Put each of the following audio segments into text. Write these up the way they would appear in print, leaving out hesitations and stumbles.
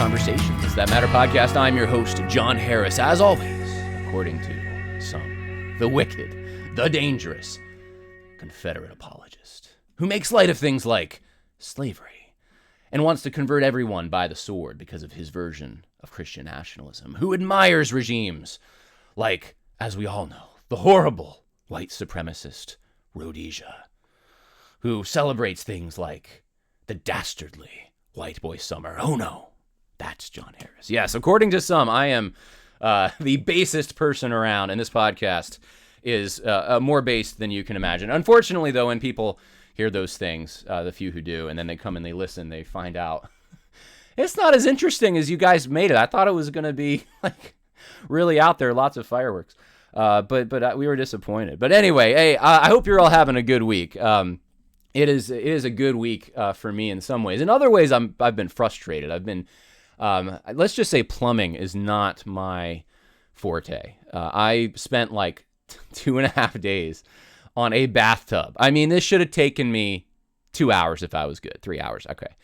Conversations That Matter podcast. I'm your host, John Harris, as always, according to some, the wicked, the dangerous Confederate apologist, who makes light of things like slavery and wants to convert everyone by the sword because of his version of Christian nationalism, who admires regimes like, as we all know, the horrible white supremacist Rhodesia, who celebrates things like the dastardly white boy summer. Oh no, that's John Harris. Yes, according to some, I am the basest person around, and this podcast is more based than you can imagine. Unfortunately, though, when people hear those things, the few who do, and then they come and they listen, they find out it's not as interesting as you guys made it. I thought it was going to be like really out there, lots of fireworks. But we were disappointed. But anyway, hey, I hope you're all having a good week. It is a good week for me in some ways. In other ways, I've been frustrated. I've been, let's just say, plumbing is not my forte. I spent like 2.5 days on a bathtub. I mean, this should have taken me 2 hours if I was good. 3 hours, okay.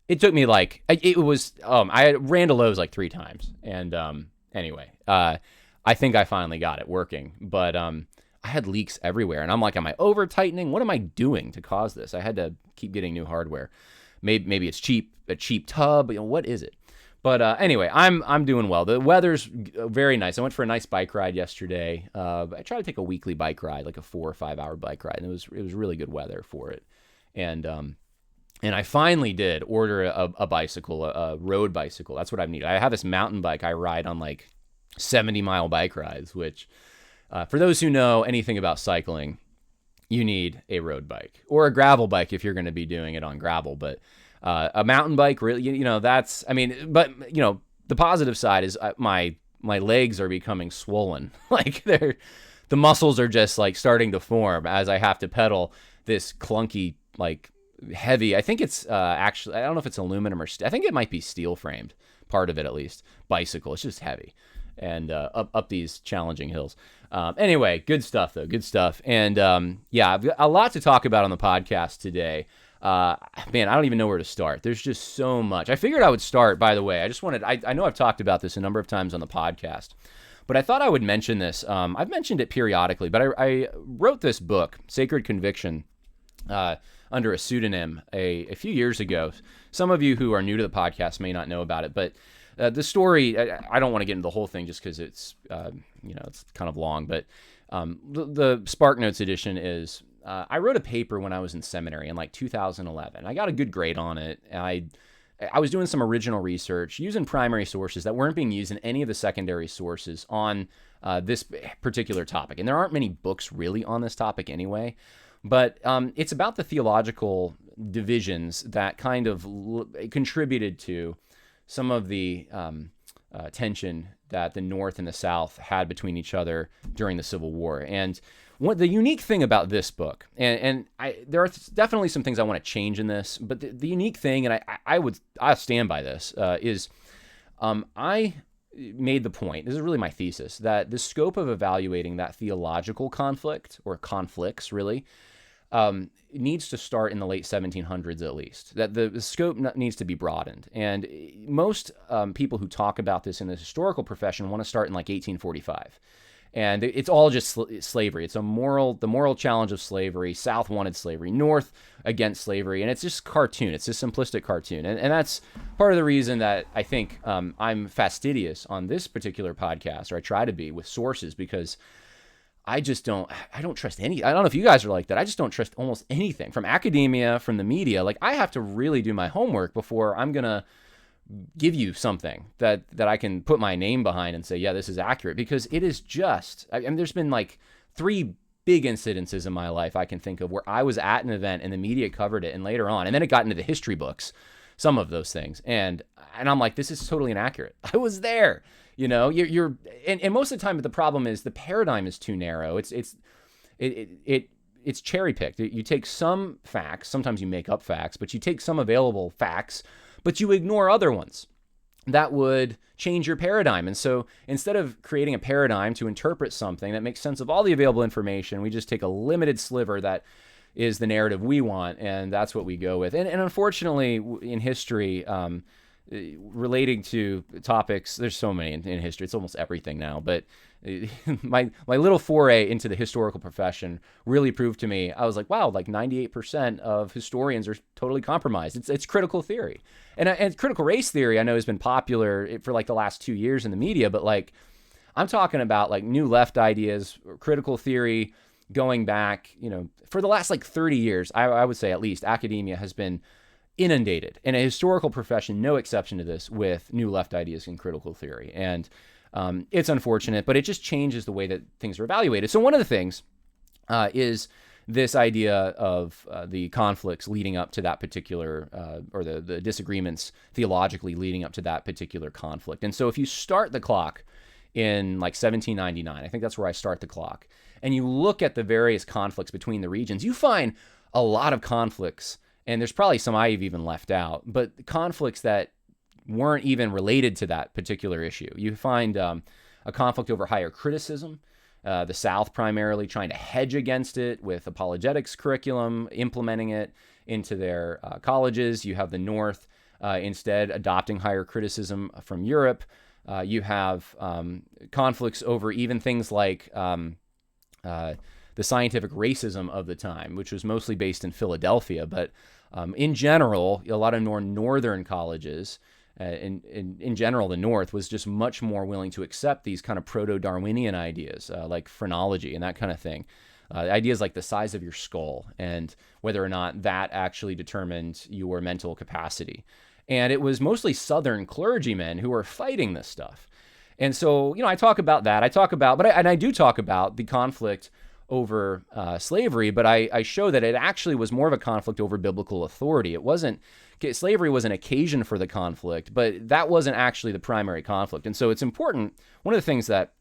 It took me like I ran to Lowe's like 3 times, and anyway, I think I finally got it working, but I had leaks everywhere, and I'm like, am I over tightening? What am I doing to cause this? I had to keep getting new hardware. Maybe it's a cheap tub. You know, what is it? But anyway, I'm doing well. The weather's very nice. I went for a nice bike ride yesterday. I try to take a weekly bike ride, like a 4 or 5 hour bike ride, and it was really good weather for it. And I finally did order a bicycle, a road bicycle. That's what I need. I have this mountain bike I ride on like 70-mile bike rides, which for those who know anything about cycling, you need a road bike or a gravel bike if you're going to be doing it on gravel. But a mountain bike, really, that's, I mean, but the positive side is my legs are becoming swollen. Like the muscles are just like starting to form as I have to pedal this clunky, like heavy. I think it's actually, I don't know if it's aluminum or I think it might be steel framed, part of it at least. Bicycle, it's just heavy. And up these challenging hills. Anyway, good stuff, though. Good stuff. And yeah, I've got a lot to talk about on the podcast today. Man, I don't even know where to start. There's just so much. I figured I would start, by the way. I know I've talked about this a number of times on the podcast, but I thought I would mention this. I've mentioned it periodically, but I wrote this book, Sacred Conviction, under a pseudonym a few years ago. Some of you who are new to the podcast may not know about it, but the story, I don't want to get into the whole thing just because it's, it's kind of long, but the Spark Notes edition is, I wrote a paper when I was in seminary in like 2011. I got a good grade on it. I was doing some original research using primary sources that weren't being used in any of the secondary sources on this particular topic. And there aren't many books really on this topic anyway. But it's about the theological divisions that kind of contributed to some of the tension that the North and the South had between each other during the Civil War. And the unique thing about this book, and there are definitely some things I want to change in this, but the unique thing, and I'll stand by this, is I made the point, this is really my thesis, that the scope of evaluating that theological conflict, or conflicts really, needs to start in the late 1700s at least, that the scope needs to be broadened. And most people who talk about this in the historical profession want to start in like 1845. And it's all just slavery. It's the moral challenge of slavery. South wanted slavery, North against slavery. And it's just cartoon. It's just simplistic cartoon. And that's part of the reason that I think I'm fastidious on this particular podcast, or I try to be, with sources, because I don't trust any. I don't know if you guys are like that. I just don't trust almost anything from academia, from the media. Like, I have to really do my homework before I'm going to give you something that I can put my name behind and say, yeah, this is accurate, because it is just, I mean, there's been like 3 big incidences in my life I can think of where I was at an event and the media covered it, and later on, and then it got into the history books, some of those things. And I'm like, this is totally inaccurate. I was there. You're and most of the time the problem is the paradigm is too narrow. It's cherry picked. You take some facts, sometimes you make up facts, but you take some available facts, but you ignore other ones that would change your paradigm. And so instead of creating a paradigm to interpret something that makes sense of all the available information, we just take a limited sliver that is the narrative we want, and that's what we go with. And unfortunately, in history, relating to topics. There's so many in history. It's almost everything now. But my little foray into the historical profession really proved to me, I was like, wow, like 98% of historians are totally compromised. It's critical theory. And critical race theory, I know, has been popular for like the last 2 years in the media, but like I'm talking about like new left ideas, critical theory going back, for the last like 30 years, I would say at least, academia has been inundated, and a historical profession, no exception to this, with new left ideas in critical theory. And it's unfortunate, but it just changes the way that things are evaluated. So one of the things is this idea of the conflicts leading up to that particular, or the disagreements theologically leading up to that particular conflict. And so if you start the clock in like 1799, I think that's where I start the clock, and you look at the various conflicts between the regions, you find a lot of conflicts, and there's probably some I've even left out, but conflicts that weren't even related to that particular issue. You find a conflict over higher criticism, the South primarily trying to hedge against it with apologetics curriculum, implementing it into their colleges. You have the North instead adopting higher criticism from Europe. You have conflicts over even things like the scientific racism of the time, which was mostly based in Philadelphia. But in general, a lot of northern colleges, in general, the North was just much more willing to accept these kind of proto-Darwinian ideas, like phrenology and that kind of thing. Ideas like the size of your skull and whether or not that actually determined your mental capacity. And it was mostly Southern clergymen who were fighting this stuff. And so, I talk about that. I do talk about the conflict over slavery, but I show that it actually was more of a conflict over biblical authority. Slavery was an occasion for the conflict, but that wasn't actually the primary conflict. And so it's important. One of the things that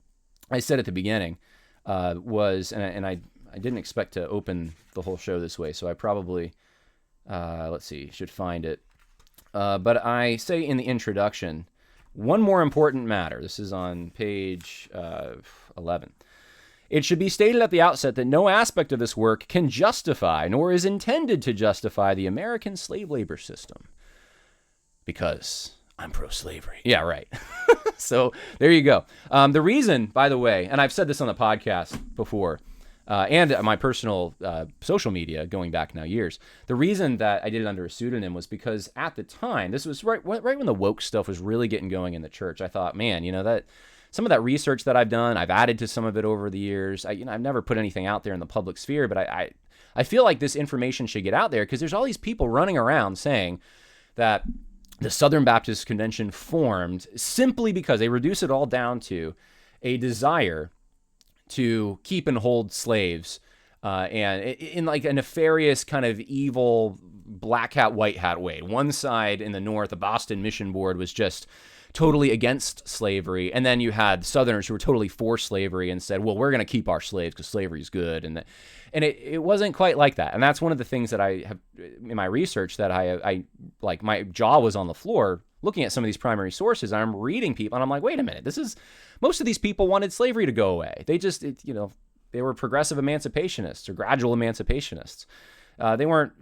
I said at the beginning was, and I didn't expect to open the whole show this way, so I probably, should find it. But I say in the introduction, one more important matter. This is on page 11. It should be stated at the outset that no aspect of this work can justify, nor is intended to justify, the American slave labor system. Because I'm pro-slavery. Yeah, right. So there you go. The reason, by the way, and I've said this on the podcast before, and my personal social media going back now years, the reason that I did it under a pseudonym was because at the time, this was right when the woke stuff was really getting going in the church. I thought, man, that some of that research that I've done, I've added to some of it over the years. I've never put anything out there in the public sphere, but I feel like this information should get out there because there's all these people running around saying that the Southern Baptist Convention formed simply because they reduce it all down to a desire to keep and hold slaves, and in like a nefarious kind of evil black hat, white hat way. One side in the North, the Boston Mission Board, was just totally against slavery, and then you had Southerners who were totally for slavery and said, well, we're going to keep our slaves because slavery is good, and it wasn't quite like that. And that's one of the things that I have in my research that I like, my jaw was on the floor looking at some of these primary sources, and I'm reading people, and I'm like, wait a minute, most of these people wanted slavery to go away. They just, they were progressive emancipationists or gradual emancipationists. They weren't,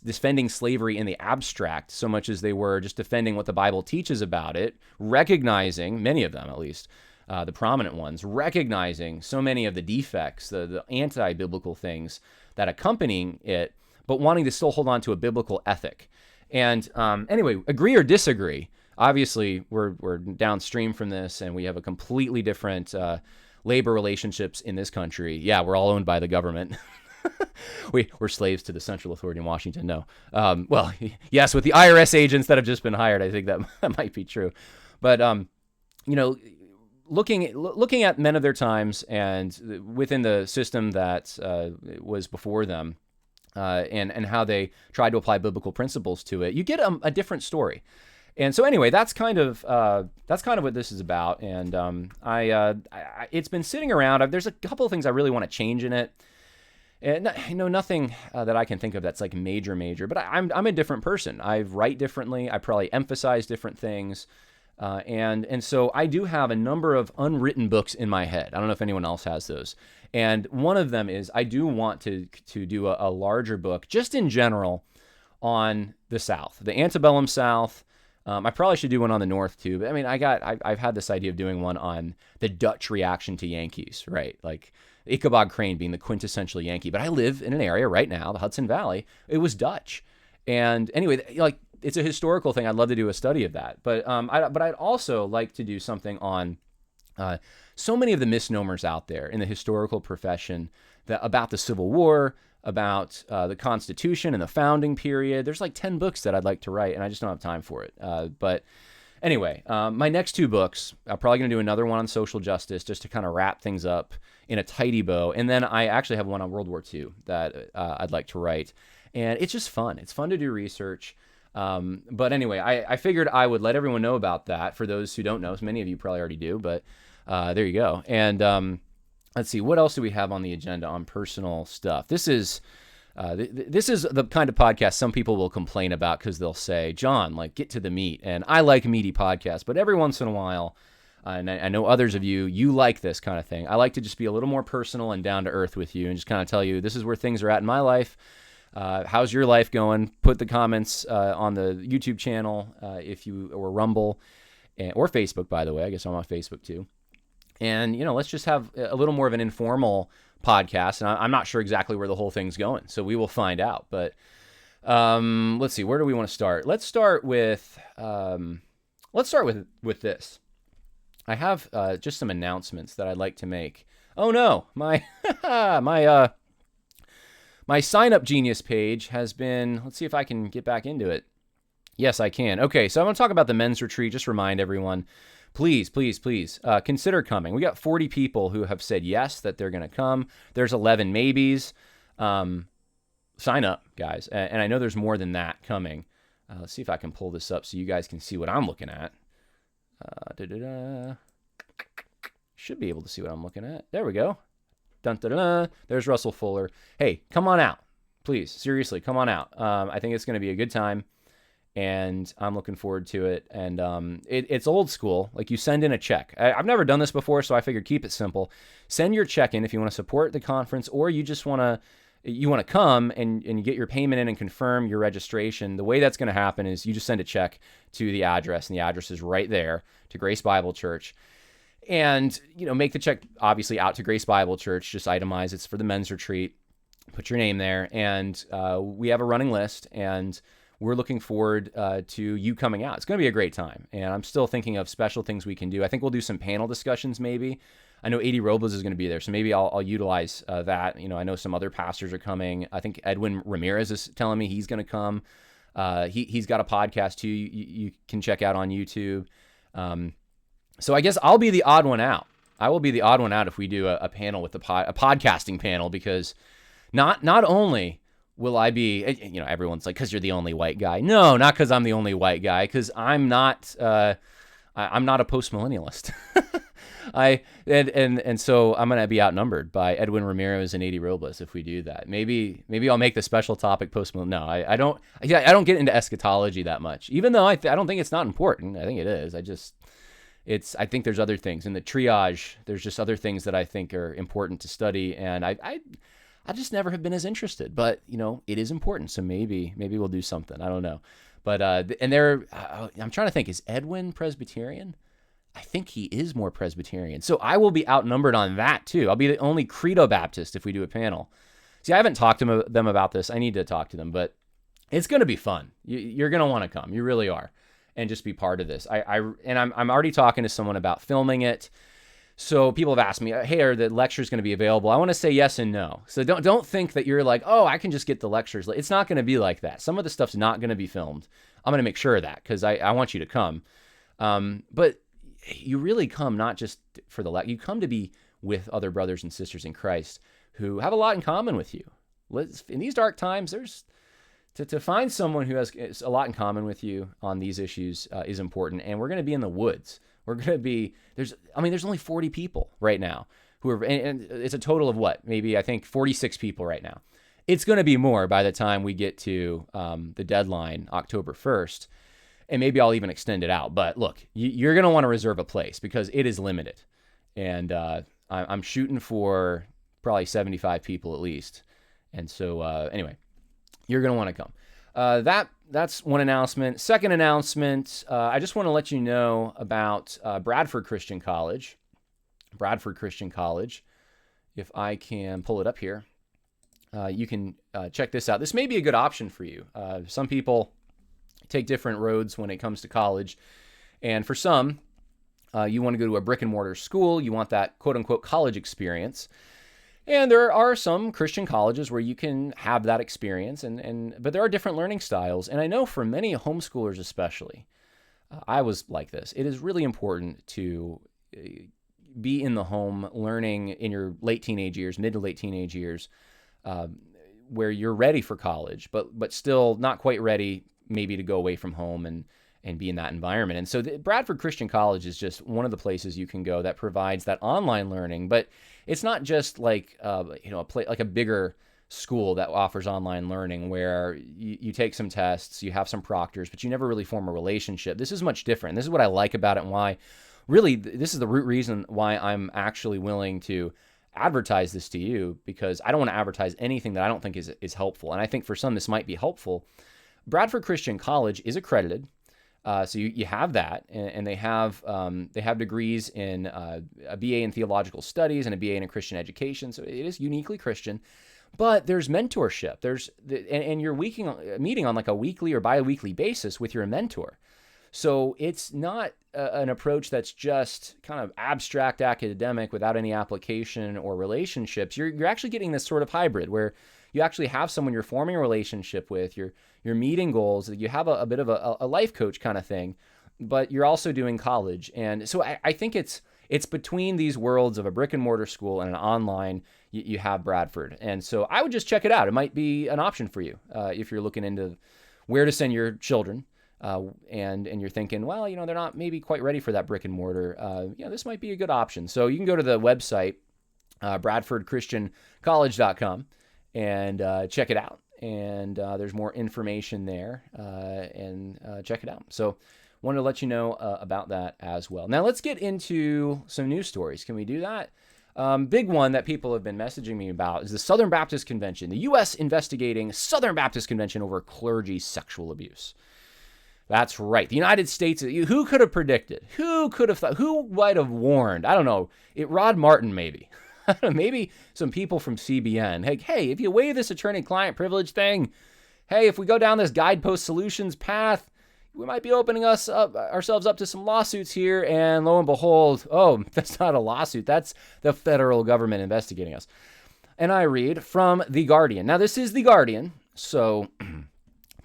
defending slavery in the abstract so much as they were just defending what the Bible teaches about it, recognizing, many of them at least, the prominent ones, recognizing so many of the defects, the anti-biblical things that accompany it, but wanting to still hold on to a biblical ethic. And anyway, agree or disagree, obviously we're downstream from this, and we have a completely different labor relationships in this country. Yeah, we're all owned by the government. We're slaves to the central authority in Washington. No. Well, yes, with the IRS agents that have just been hired, I think that might be true. But, looking at men of their times and within the system that was before them, and how they tried to apply biblical principles to it, you get a different story. And so anyway, that's kind of what this is about. And it's been sitting around. There's a couple of things I really want to change in it. And nothing that I can think of that's like major, but I'm a different person. I write differently. I probably emphasize different things. And so I do have a number of unwritten books in my head. I don't know if anyone else has those. And one of them is I do want to do a larger book just in general on the South, the antebellum South, I probably should do one on the North too. But I mean, I've had this idea of doing one on the Dutch reaction to Yankees, right? Like Ichabod Crane being the quintessential Yankee. But I live in an area right now, the Hudson Valley. It was Dutch. And anyway, like it's a historical thing. I'd love to do a study of that. But I'd also like to do something on so many of the misnomers out there in the historical profession about the Civil War, about the Constitution and the founding period. There's like 10 books that I'd like to write, and I just don't have time for it. But anyway, my next 2 books, I'm probably going to do another one on social justice just to kind of wrap things up in a tidy bow. And then I actually have one on World War II that I'd like to write. And it's just fun. It's fun to do research. But anyway, I figured I would let everyone know about that for those who don't know. So many of you probably already do, but there you go. And let's see, what else do we have on the agenda on personal stuff? This is the kind of podcast some people will complain about because they'll say, John, like, get to the meat. And I like meaty podcasts, but every once in a while, and I know others of you like this kind of thing. I like to just be a little more personal and down to earth with you and just kind of tell you, this is where things are at in my life. How's your life going? Put the comments on the YouTube channel or Rumble or Facebook, by the way. I guess I'm on Facebook too. And, let's just have a little more of an informal podcast. And I'm not sure exactly where the whole thing's going, so we will find out. But let's see, where do we want to start? Let's start with this. I have just some announcements that I'd like to make. Oh no, my my Sign Up Genius page has been. Let's see if I can get back into it. Yes, I can. Okay, so I want to talk about the men's retreat. Just remind everyone. Please, consider coming. We got 40 people who have said yes, that they're going to come. There's 11 maybes. Sign up, guys. And I know there's more than that coming. Let's see if I can pull this up so you guys can see what I'm looking at. Should be able to see what I'm looking at. There we go. There's Russell Fuller. Hey, come on out. Please, seriously, come on out. I think it's going to be a good time. And I'm looking forward to it. And it's old school. Like, you send in a check. I've never done this before, so I figured keep it simple. Send your check in if you want to support the conference, or you just want to come and you get your payment in and confirm your registration. The way that's going to happen is you just send a check to the address, and the address is right there to Grace Bible Church. And, make the check obviously out to Grace Bible Church. Just itemize it's for the men's retreat. Put your name there. And we have a running list, and we're looking forward to you coming out. It's going to be a great time. And I'm still thinking of special things we can do. I think we'll do some panel discussions maybe. I know 80 Robles is going to be there, so maybe I'll utilize that. I know some other pastors are coming. I think Edwin Ramirez is telling me he's going to come. He's got a podcast too you can check out on YouTube. So I guess I'll be the odd one out. I will be the odd one out if we do a panel with a podcasting panel, because not only will I be, everyone's like, because you're the only white guy. No, not because I'm the only white guy, because I'm not a post-millennialist. And so I'm going to be outnumbered by Edwin Ramirez and 80 Robles if we do that. Maybe I'll make the special topic post-millennial. No, I don't get into eschatology that much, even though I don't think it's not important. I think it is. I think there's other things in the triage. There's just other things that I think are important to study. And I just never have been as interested, but it is important. So maybe we'll do something. I don't know. But, I'm trying to think, is Edwin Presbyterian? I think he is more Presbyterian. So I will be outnumbered on that too. I'll be the only Credo Baptist if we do a panel. See, I haven't talked to them about this. I need to talk to them, but it's going to be fun. You're going to want to come. You really are. And just be part of this. I'm already talking to someone about filming it. So people have asked me, hey, are the lectures going to be available? I want to say yes and no. So don't think that you're like, oh, I can just get the lectures. It's not going to be like that. Some of the stuff's not going to be filmed. I'm going to make sure of that because I want you to come. But you really come not just for the lecture. You come to be with other brothers and sisters in Christ who have a lot in common with you. In these dark times, to find someone who has a lot in common with you on these issues is important. And we're going to be in the woods. We're going to be, there's only 40 people right now who are, and it's a total of what? Maybe I think 46 people right now. It's going to be more by the time we get to the deadline, October 1st. And maybe I'll even extend it out. But look, you're going to want to reserve a place because it is limited. And I'm shooting for probably 75 people at least. And so anyway, you're going to want to come. That's one announcement. Second announcement, I just want to let you know about Bradford Christian College. Bradford Christian College. If I can pull it up here, you can check this out. This may be a good option for you. Some people take different roads when it comes to college. And for some, you want to go to a brick and mortar school. You want that quote unquote college experience. And there are some Christian colleges where you can have that experience, but there are different learning styles. And I know for many homeschoolers especially, I was like this. It is really important to be in the home learning in your late teenage years, mid to late teenage years, where you're ready for college, but still not quite ready maybe to go away from home and be in that environment. And so Bradford Christian College is just one of the places you can go that provides that online learning, but it's not just like like a bigger school that offers online learning where you take some tests, you have some proctors, but you never really form a relationship. This is much different. This is what I like about it, and why really this is the root reason why I'm actually willing to advertise this to you, because I don't want to advertise anything that I don't think is helpful. And I think for some this might be helpful. Bradford Christian College is accredited. So you have that, and they have degrees in a BA in theological studies and a BA in Christian education. So it is uniquely Christian, but there's mentorship. And you're meeting on like a weekly or bi-weekly basis with your mentor. So it's not an approach that's just kind of abstract academic without any application or relationships. You're actually getting this sort of hybrid where you actually have someone you're forming a relationship with, you're meeting goals, you have a bit of a life coach kind of thing, but you're also doing college. And so I think it's between these worlds of a brick and mortar school and an online, you have Bradford. And so I would just check it out. It might be an option for you if you're looking into where to send your children. And you're thinking, well, they're not maybe quite ready for that brick and mortar. This might be a good option. So you can go to the website, bradfordchristiancollege.com, and check it out. And there's more information there, and check it out. So wanted to let you know about that as well. Now let's get into some news stories. Can we do that? Big one that people have been messaging me about is the Southern Baptist Convention, the U.S. investigating Southern Baptist Convention over clergy sexual abuse. That's right. The United States, who could have predicted? Who could have thought? Who might have warned? I don't know. Rod Martin, maybe. Maybe some people from CBN. Hey, if you waive this attorney-client privilege thing, hey, if we go down this guidepost solutions path, we might be opening ourselves up to some lawsuits here. And lo and behold, oh, that's not a lawsuit. That's the federal government investigating us. And I read from The Guardian. Now, this is The Guardian, so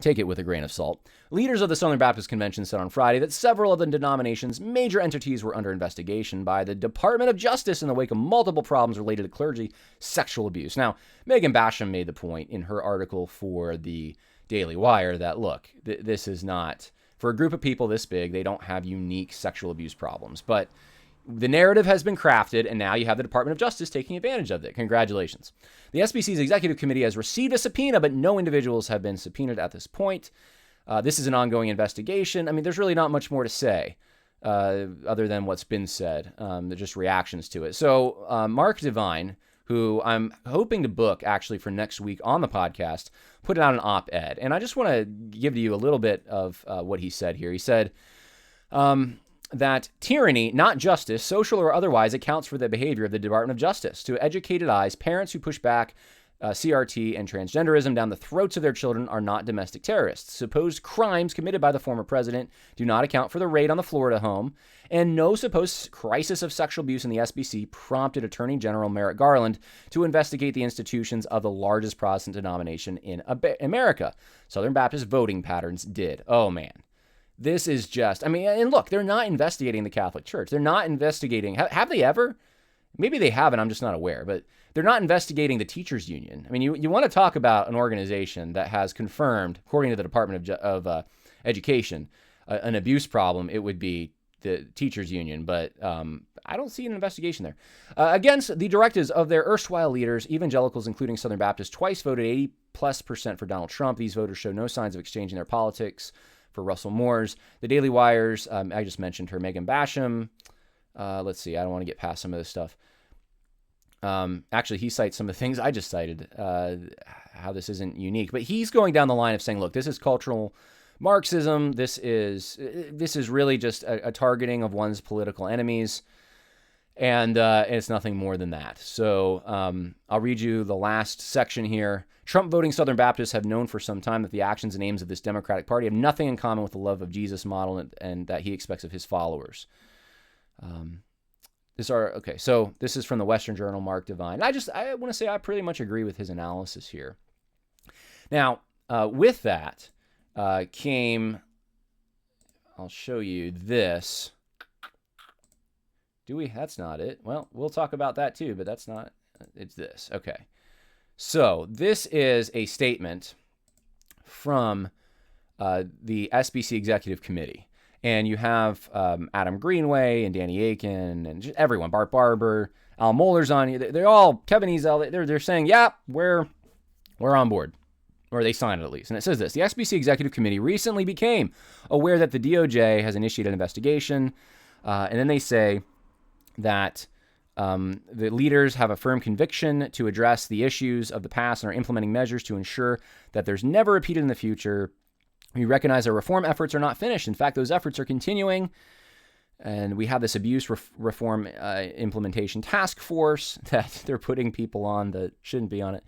take it with a grain of salt. Leaders of the Southern Baptist Convention said on Friday that several of the denomination's major entities were under investigation by the Department of Justice in the wake of multiple problems related to clergy sexual abuse. Now, Megan Basham made the point in her article for the Daily Wire that, look, this is not, for a group of people this big, they don't have unique sexual abuse problems. But the narrative has been crafted, and now you have the Department of Justice taking advantage of it. Congratulations. The SBC's executive committee has received a subpoena, but no individuals have been subpoenaed at this point. This is an ongoing investigation. I mean, there's really not much more to say other than what's been said. They're just reactions to it. So Mark Devine, who I'm hoping to book actually for next week on the podcast, put out an op-ed. And I just want to give to you a little bit of what he said here. He said that tyranny, not justice, social or otherwise, accounts for the behavior of the Department of Justice. To educated eyes, parents who push back CRT and transgenderism down the throats of their children are not domestic terrorists. Supposed crimes committed by the former president do not account for the raid on the Florida home, and no supposed crisis of sexual abuse in the SBC prompted Attorney General Merrick Garland to investigate the institutions of the largest Protestant denomination in America. Southern Baptist voting patterns did. Oh, man. This is just, and look, they're not investigating the Catholic Church. They're not investigating, have they ever? Maybe they haven't, I'm just not aware, but they're not investigating the teachers union. I mean, you want to talk about an organization that has confirmed, according to the Department of Education, an abuse problem, it would be the teachers union, but I don't see an investigation there. Against the directives of their erstwhile leaders, evangelicals, including Southern Baptists, twice voted 80+% for Donald Trump. These voters show no signs of exchanging their politics for Russell Moore's. The Daily Wire's, I just mentioned her, Megan Basham. Let's see, I don't want to get past some of this stuff. Actually, he cites some of the things I just cited, how this isn't unique. But he's going down the line of saying, look, this is cultural Marxism. This is really just a targeting of one's political enemies. And it's nothing more than that. So I'll read you the last section here. Trump voting Southern Baptists have known for some time that the actions and aims of this Democratic Party have nothing in common with the love of Jesus model and that he expects of his followers. So this is from the Western Journal, Mark Devine. I want to say I pretty much agree with his analysis here. Now, with that came, I'll show you this. That's not it. Well, we'll talk about that too, but that's not, it's this. Okay. So this is a statement from the SBC Executive Committee. And you have Adam Greenway and Danny Aiken and just everyone, Bart Barber, Al Mohler's on here. They're all, Kevin Ezel, they're saying, yeah, we're on board. Or they signed it at least. And it says this: the SBC Executive Committee recently became aware that the DOJ has initiated an investigation. And then they say that the leaders have a firm conviction to address the issues of the past and are implementing measures to ensure that there's never repeated in the future. We recognize our reform efforts are not finished. In fact, those efforts are continuing. And we have this abuse reform implementation task force that they're putting people on that shouldn't be on it.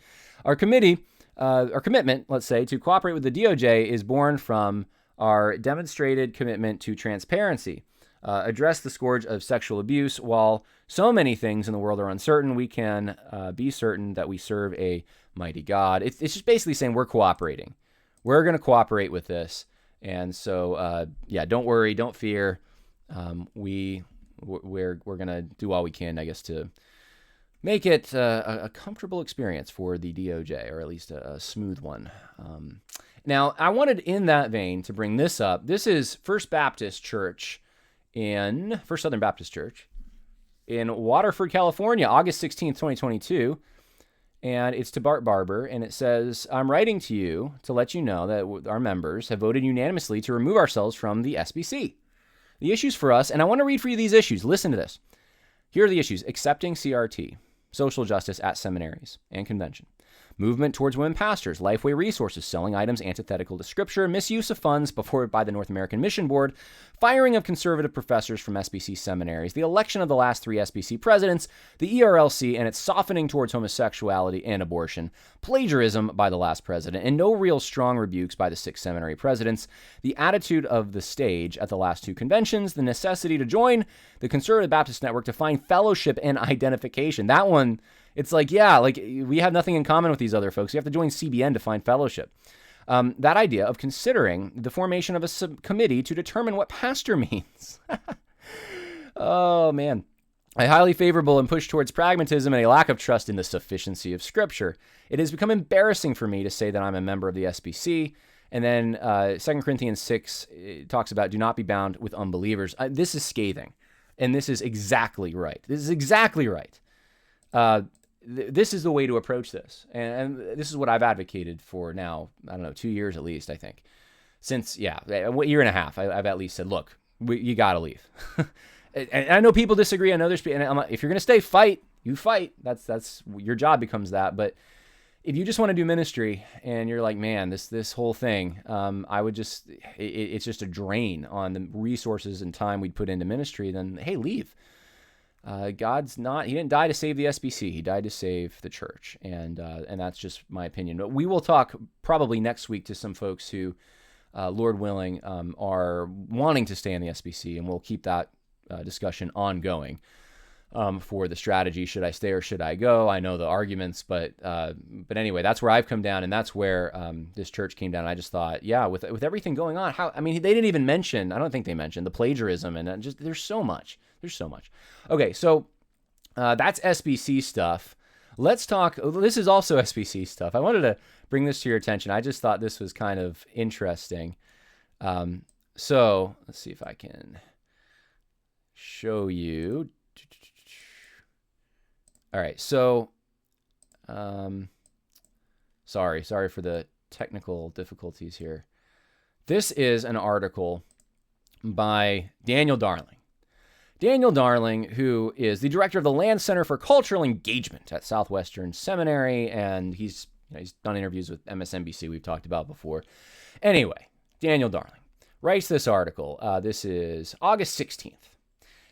Our commitment, let's say, to cooperate with the DOJ is born from our demonstrated commitment to transparency. Address the scourge of sexual abuse. While so many things in the world are uncertain, we can be certain that we serve a mighty God. It's just basically saying we're cooperating. We're going to cooperate with this. And so, don't worry, don't fear. We're going to do all we can, I guess, to make it a comfortable experience for the DOJ, or at least a smooth one. Now, I wanted in that vein to bring this up. This is First Southern Baptist Church in Waterford, California, August 16th, 2022. And it's to Bart Barber, and it says, I'm writing to you to let you know that our members have voted unanimously to remove ourselves from the SBC. The issues for us, and I want to read for you these issues. Listen to this. Here are the issues: accepting CRT, social justice at seminaries and convention, movement towards women pastors, Lifeway Resources selling items antithetical to Scripture, misuse of funds before by the North American Mission Board, firing of conservative professors from SBC seminaries, the election of the last 3 SBC presidents, the ERLC and its softening towards homosexuality and abortion, plagiarism by the last president, and no real strong rebukes by the 6 seminary presidents, the attitude of the stage at the last 2 conventions, the necessity to join the Conservative Baptist Network to find fellowship and identification. That one, it's like, yeah, like we have nothing in common with these other folks. You have to join CBN to find fellowship. That idea of considering the formation of a subcommittee to determine what pastor means. Oh, man. A highly favorable and push towards pragmatism and a lack of trust in the sufficiency of Scripture. It has become embarrassing for me to say that I'm a member of the SBC. And then 2 Corinthians 6 talks about do not be bound with unbelievers. This is scathing. And this is exactly right. This is exactly right. This is the way to approach this. And this is what I've advocated for now, 2 years at least, I think. Since, a year and a half, I've at least said, look, you got to leave. And I know people disagree. I know there's people, and I'm like, if you're going to stay, fight. You fight. That's your job becomes that. But if you just want to do ministry and you're like, man, this whole thing, I would just, it's just a drain on the resources and time we'd put into ministry, then, hey, leave. He didn't die to save the SBC. He died to save the church. And that's just my opinion. But we will talk probably next week to some folks who, Lord willing, are wanting to stay in the SBC, and we'll keep that discussion ongoing for the strategy. Should I stay or should I go? I know the arguments, but anyway, that's where I've come down, and that's where this church came down. And I just thought, with everything going on, they didn't even mention, I don't think they mentioned the plagiarism, and just there's so much. Okay, so that's SBC stuff. Let's talk, this is also SBC stuff. I wanted to bring this to your attention. I just thought this was kind of interesting. So let's see if I can show you. All right, so sorry for the technical difficulties here. This is an article by Daniel Darling. Daniel Darling, who is the director of the Land Center for Cultural Engagement at Southwestern Seminary, and he's done interviews with MSNBC we've talked about before. Anyway, Daniel Darling writes this article. This is August 16th.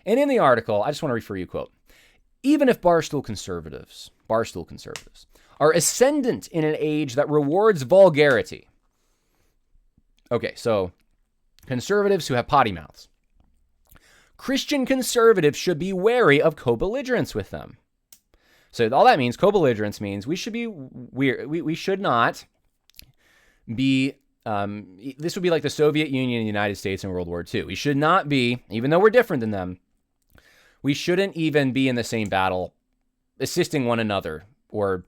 And in the article, I just want to refer you, quote, "Even if Barstool conservatives are ascendant in an age that rewards vulgarity." Okay, so conservatives who have potty mouths. Christian conservatives should be wary of co-belligerence with them. So all that means, co-belligerence means we should not be, this would be like the Soviet Union and the United States in World War II. We should not be, even though we're different than them, we shouldn't even be in the same battle, assisting one another, or,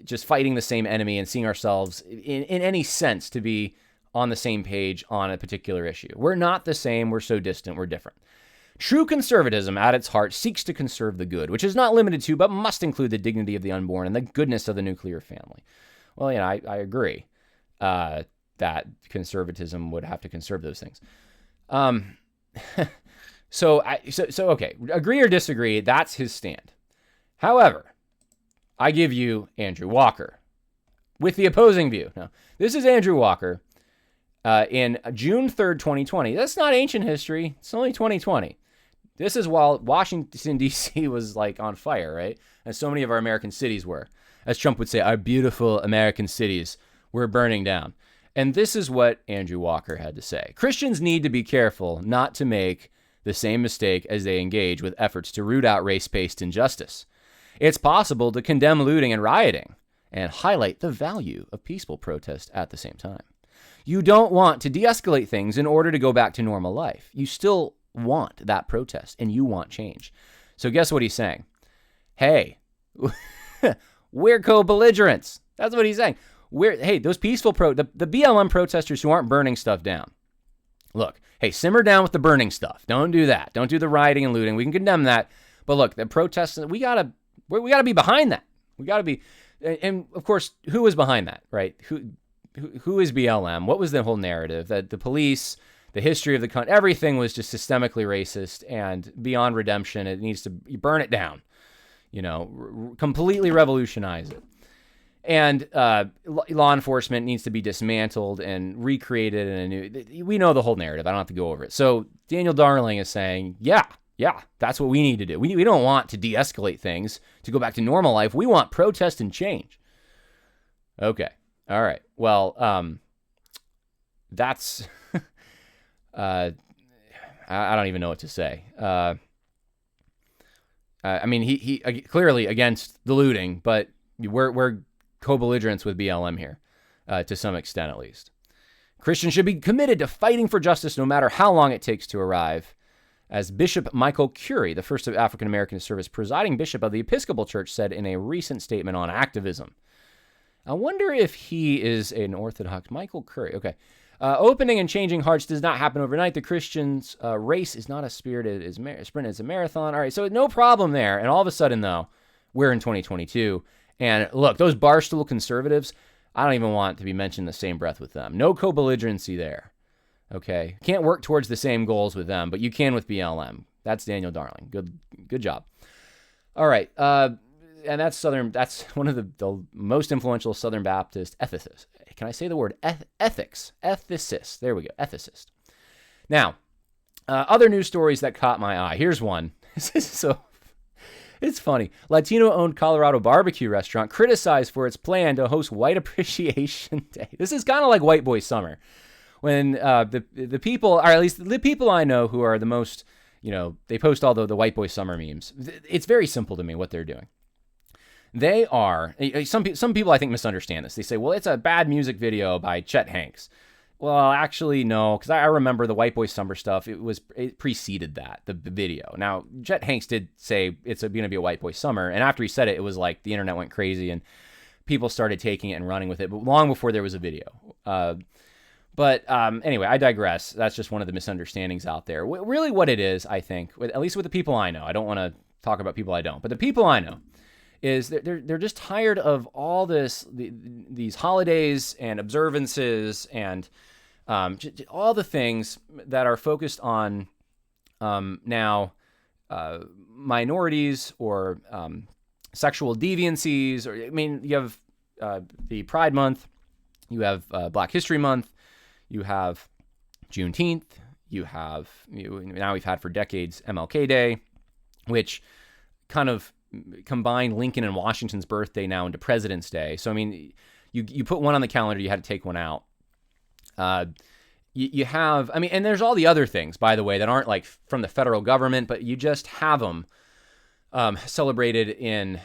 just fighting the same enemy and seeing ourselves in any sense to be on the same page on a particular issue. We're not the same. We're so distant. We're different. True conservatism at its heart seeks to conserve the good, which is not limited to, but must include the dignity of the unborn and the goodness of the nuclear family. Well, I agree that conservatism would have to conserve those things. So okay, agree or disagree, that's his stand. However, I give you Andrew Walker with the opposing view. Now, this is Andrew Walker in June 3rd, 2020. That's not ancient history. It's only 2020. This is while Washington, D.C. was like on fire, right? As so many of our American cities were. As Trump would say, our beautiful American cities were burning down. And this is what Andrew Walker had to say. Christians need to be careful not to make the same mistake as they engage with efforts to root out race-based injustice. It's possible to condemn looting and rioting and highlight the value of peaceful protest at the same time. You don't want to de-escalate things in order to go back to normal life. You still want that protest and you want change. So guess what he's saying? Hey, we're co-belligerents. That's what he's saying. Hey, those peaceful the BLM protesters who aren't burning stuff down. Look, hey, simmer down with the burning stuff. Don't do that. Don't do the rioting and looting. We can condemn that. But look, the protests, we gotta be behind that. We gotta be, and of course, who is behind that, right? Who is BLM? What was the whole narrative? That the police, the history of the country, everything was just systemically racist and beyond redemption. It needs to burn it down, completely revolutionize it. And law enforcement needs to be dismantled and recreated in a new. We know the whole narrative. I don't have to go over it. So Daniel Darling is saying, yeah, that's what we need to do. We don't want to de-escalate things to go back to normal life. We want protest and change. Okay. All right. Well, that's. I don't even know what to say. I mean, he clearly against the looting, but we're co-belligerents with BLM here, to some extent at least. Christians should be committed to fighting for justice no matter how long it takes to arrive, as Bishop Michael Curry, the first of African Americans to serve as presiding bishop of the Episcopal Church, said in a recent statement on activism. I wonder if he is an Orthodox. Michael Curry, okay. Opening and changing hearts does not happen overnight. The Christian's race is not a sprint, it's a marathon. All right, so no problem there. And all of a sudden, though, we're in 2022. And look, those barstool conservatives, I don't even want to be mentioned in the same breath with them. No co-belligerency there. Okay? Can't work towards the same goals with them, but you can with BLM. That's Daniel Darling. Good job. All right. And that's one of the most influential Southern Baptist ethicists. Can I say the word ethics? Ethicist. There we go. Ethicist. Now, other news stories that caught my eye. Here's one. It's funny. Latino-owned Colorado barbecue restaurant criticized for its plan to host White Appreciation Day. This is kind of like White Boy Summer, when the people, or at least the people I know who are the most, they post all the White Boy Summer memes. It's very simple to me what they're doing. They are, some people I think misunderstand this. They say, well, it's a bad music video by Chet Hanks. Well, actually, no, because I remember the White Boy Summer stuff. It preceded that, the video. Now, Chet Hanks did say it's going to be a White Boy Summer, and after he said it, it was like the internet went crazy and people started taking it and running with it, but long before there was a video. But anyway, I digress. That's just one of the misunderstandings out there. Really what it is, I think, at least with the people I know, I don't want to talk about people I don't, but the people I know, is they're just tired of all these holidays and observances and all the things that are focused on Now, minorities or sexual deviancies, or you have the Pride Month, you have Black History Month, you have Juneteenth, now we've had for decades MLK Day, which kind of combined Lincoln and Washington's birthday now into President's Day. So, you put one on the calendar, you had to take one out. You have, and there's all the other things, by the way, that aren't like from the federal government, but you just have them celebrated in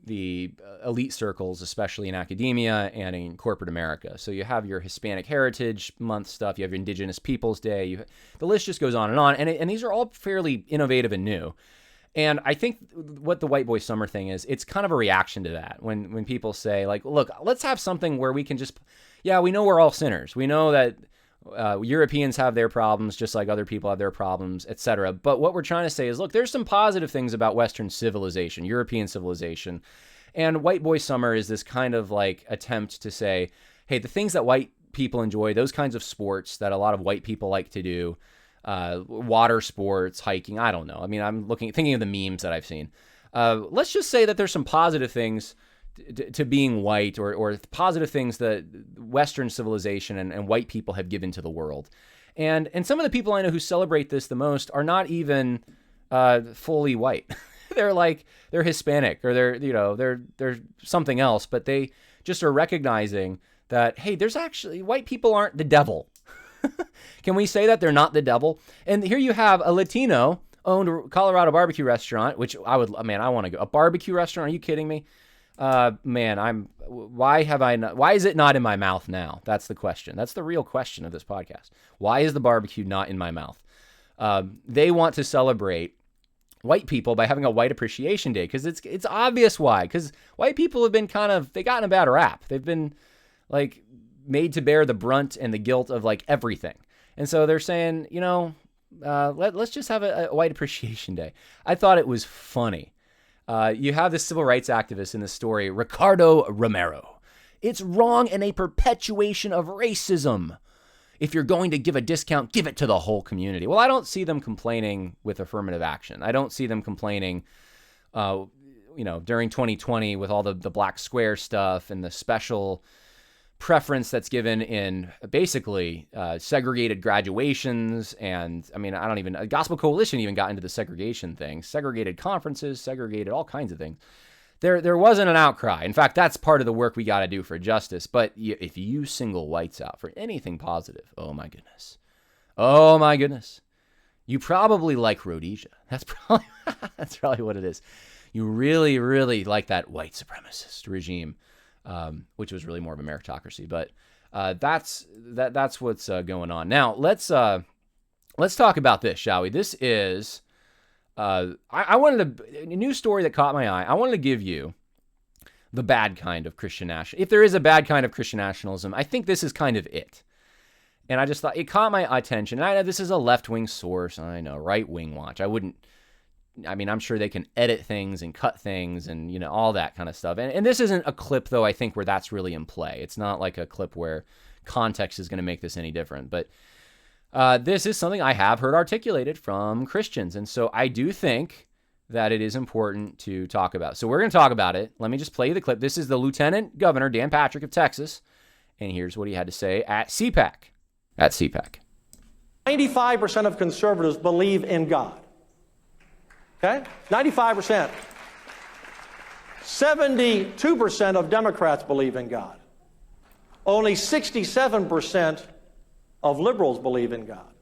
the elite circles, especially in academia and in corporate America. So you have your Hispanic Heritage Month stuff, you have your Indigenous Peoples Day, the list just goes on, and these are all fairly innovative and new. And I think what the White Boy Summer thing is, it's kind of a reaction to that. When people say, like, look, let's have something where we can just, we know we're all sinners. We know that Europeans have their problems just like other people have their problems, etc. But what we're trying to say is, look, there's some positive things about Western civilization, European civilization. And White Boy Summer is this kind of like attempt to say, hey, the things that white people enjoy, those kinds of sports that a lot of white people like to do, water sports, hiking, I don't know. I'm thinking of the memes that I've seen. Let's just say that there's some positive things to being white, or positive things that Western civilization and white people have given to the world. And some of the people I know who celebrate this the most are not even fully white. they're Hispanic, or they're something else, but they just are recognizing that, hey, there's actually, white people aren't the devil. Can we say that they're not the devil? And here you have a Latino-owned Colorado barbecue restaurant, which I want to go. A barbecue restaurant? Are you kidding me? Why is it not in my mouth now? That's the question. That's the real question of this podcast. Why is the barbecue not in my mouth? They want to celebrate white people by having a White Appreciation Day, because it's obvious why. Because white people have been they gotten a bad rap. They've been like made to bear the brunt and the guilt of like everything. And so they're saying, let's just have a White Appreciation Day. I thought it was funny. You have this civil rights activist in this story, Ricardo Romero. It's wrong and a perpetuation of racism. If you're going to give a discount, give it to the whole community. Well, I don't see them complaining with affirmative action. I don't see them complaining, during 2020 with all the black square stuff and the special preference that's given in basically segregated graduations. And Gospel Coalition even got into the segregation thing, segregated conferences, segregated all kinds of things. There wasn't an outcry. In fact, that's part of the work we got to do for justice. But if you single whites out for anything positive, oh my goodness, you probably like Rhodesia. That's probably what it is. You really, really like that white supremacist regime. Which was really more of a meritocracy, but that's what's going on. Now let's talk about this, shall we? This is I wanted a new story that caught my eye. I wanted to give you the bad kind of Christian nationalism. If there is a bad kind of Christian nationalism, I think this is kind of it. And I just thought it caught my attention. And I know this is a left-wing source. I know, right-wing watch. I'm sure they can edit things and cut things and, all that kind of stuff. And this isn't a clip, though, I think, where that's really in play. It's not like a clip where context is going to make this any different. But this is something I have heard articulated from Christians. And so I do think that it is important to talk about. So we're going to talk about it. Let me just play you the clip. This is the Lieutenant Governor, Dan Patrick of Texas. And here's what he had to say at CPAC. 95% of conservatives believe in God. Okay? 95%. 72% of Democrats believe in God. Only 67% of liberals believe in God.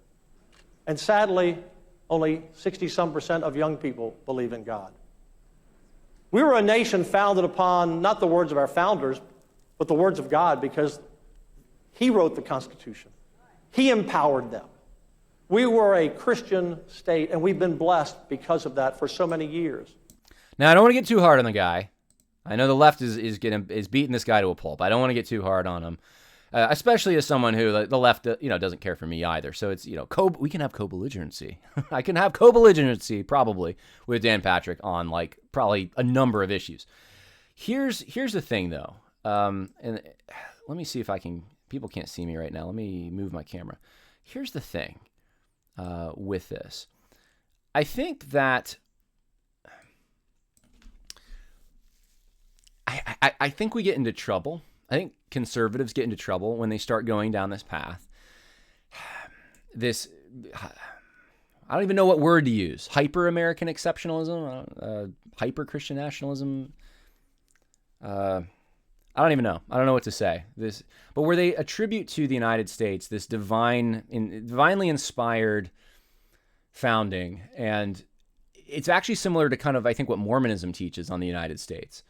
And sadly, only 60-some% of young people believe in God. We were a nation founded upon not the words of our founders, but the words of God, because He wrote the Constitution. He empowered them. We were a Christian state, and we've been blessed because of that for so many years. Now, I don't want to get too hard on the guy. I know the left is beating this guy to a pulp. I don't want to get too hard on him, especially as someone who the left, doesn't care for me either. So it's, we can have co-belligerency. I can have co-belligerency probably with Dan Patrick on probably a number of issues. Here's the thing though, and let me see if I can. People can't see me right now. Let me move my camera. Here's the thing. with this. I think that I think we get into trouble. I think conservatives get into trouble when they start going down this path. I don't even know what word to use. Hyper-American exceptionalism, hyper-Christian nationalism. I don't even know. I don't know what to say. But where they attribute to the United States this divinely inspired founding, and it's actually similar to kind of, I think, what Mormonism teaches on the United States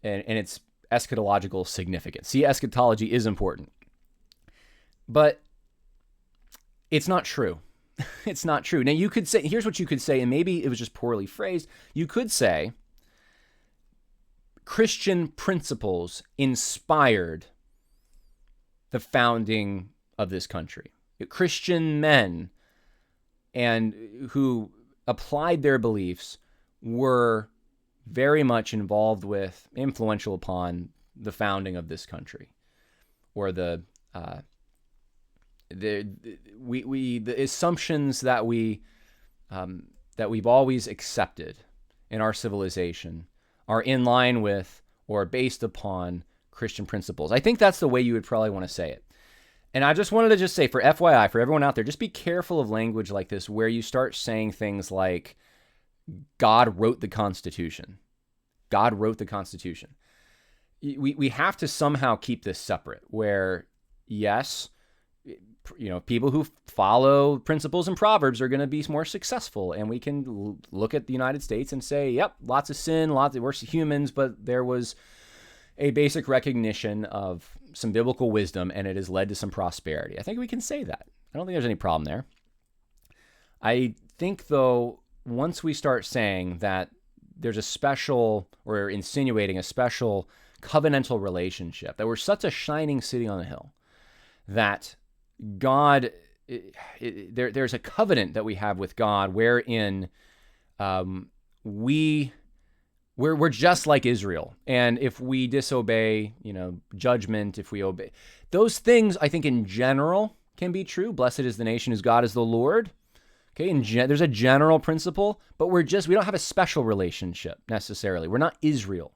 and its eschatological significance. See, eschatology is important, but it's not true. It's not true. Now, you could say, here's what you could say, and maybe it was just poorly phrased. You could say Christian principles inspired the founding of this country. Christian men and who applied their beliefs were very much involved with, influential upon the founding of this country, or the assumptions that we've always accepted in our civilization are in line with or based upon Christian principles. I think that's the way you would probably want to say it. And I just wanted to just say, for FYI, for everyone out there, just be careful of language like this where you start saying things like, God wrote the Constitution. God wrote the Constitution. We have to somehow keep this separate, where, yes, people who follow principles and proverbs are going to be more successful, and we can look at the United States and say, yep, lots of sin, we're humans, but there was a basic recognition of some biblical wisdom, and it has led to some prosperity. I think we can say that. I don't think there's any problem there. I think, though, once we start saying that there's a special, or insinuating a special covenantal relationship, that we're such a shining city on a hill, that God, there's a covenant that we have with God wherein we're just like Israel. And if we disobey, judgment, if we obey, those things I think in general can be true. Blessed is the nation whose God is the Lord. Okay, there's a general principle, but we don't have a special relationship necessarily. We're not Israel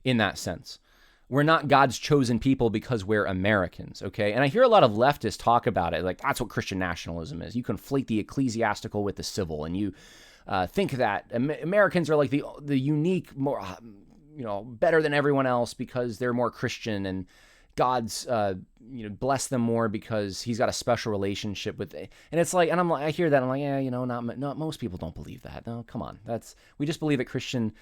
in that sense. We're not God's chosen people because we're Americans, okay? And I hear a lot of leftists talk about it, like that's what Christian nationalism is. You conflate the ecclesiastical with the civil, and you think that Americans are like the unique, more, better than everyone else because they're more Christian, and God's, bless them more because he's got a special relationship with it. And it's like, and I hear that, I'm like, yeah, not most people don't believe that. No, come on. We just believe that Christian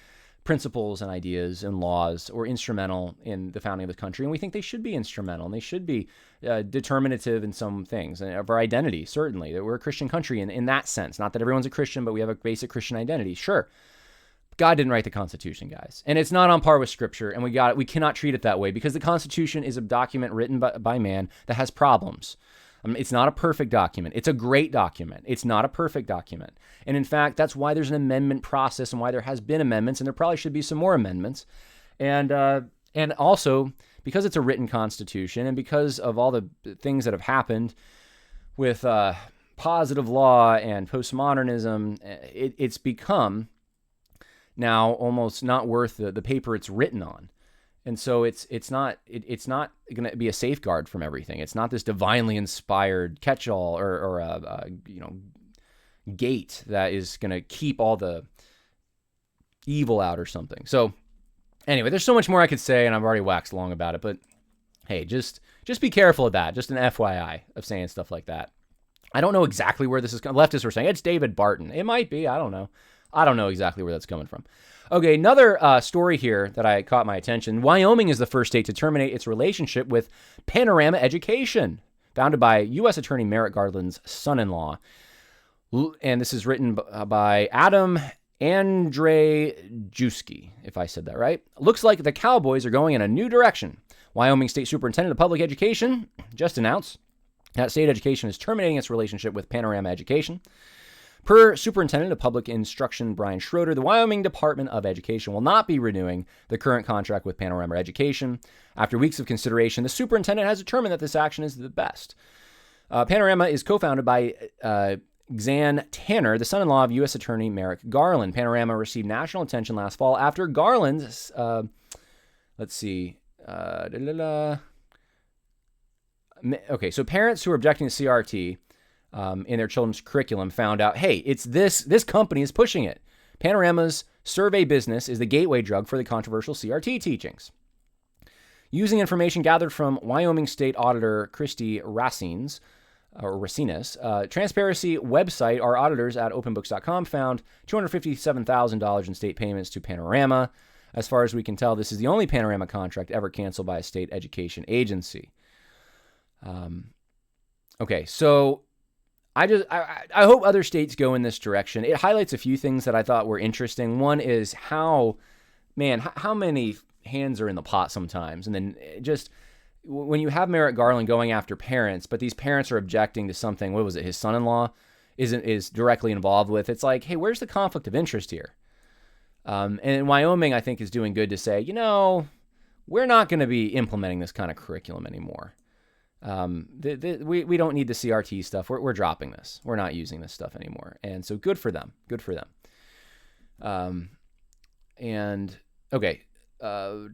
principles and ideas and laws were instrumental in the founding of the country, and we think they should be instrumental, and they should be determinative in some things of our identity. Certainly, that we're a Christian country in that sense. Not that everyone's a Christian, but we have a basic Christian identity. Sure, God didn't write the Constitution, guys, and it's not on par with Scripture, and we cannot treat it that way because the Constitution is a document written by man that has problems. It's not a perfect document. It's a great document. It's not a perfect document. And in fact, that's why there's an amendment process and why there has been amendments, and there probably should be some more amendments. And also, because it's a written constitution and because of all the things that have happened with positive law and postmodernism, it's become now almost not worth the paper it's written on. And so it's not going to be a safeguard from everything. It's not this divinely inspired catch-all or gate that is going to keep all the evil out or something. So anyway, there's so much more I could say, and I've already waxed long about it. But hey, just be careful of that. Just an FYI of saying stuff like that. I don't know exactly where this is coming. Leftists were saying it's David Barton. It might be. I don't know. I don't know exactly where that's coming from. Okay, another story here that I caught my attention. Wyoming is the first state to terminate its relationship with Panorama Education, founded by U.S. Attorney Merrick Garland's son-in-law. And this is written by Adam Andrzejewski, if I said that right. Looks like the Cowboys are going in a new direction. Wyoming State Superintendent of Public Education just announced that state education is terminating its relationship with Panorama Education. Per Superintendent of Public Instruction Brian Schroeder, the Wyoming Department of Education will not be renewing the current contract with Panorama Education. After weeks of consideration, the superintendent has determined that this action is the best. Panorama is co-founded by Xan Tanner, the son-in-law of U.S. Attorney Merrick Garland. Panorama received national attention last fall after Garland's, okay, so parents who are objecting to CRT in their children's curriculum found out, hey, it's this company is pushing it. Panorama's survey business is the gateway drug for the controversial CRT teachings. Using information gathered from Wyoming State Auditor Christy Racines, transparency website, our auditors at openbooks.com found $257,000 in state payments to Panorama. As far as we can tell, this is the only Panorama contract ever canceled by a state education agency. Okay, so I hope other states go in this direction. It highlights a few things that I thought were interesting. One is how many hands are in the pot sometimes. And then just when you have Merrick Garland going after parents, but these parents are objecting to something, what was it, his son-in-law is directly involved with, it's like, hey, where's the conflict of interest here? And Wyoming, I think, is doing good to say, we're not going to be implementing this kind of curriculum anymore. We don't need the CRT stuff. We're dropping this. We're not using this stuff anymore. And so good for them. Good for them. And okay. I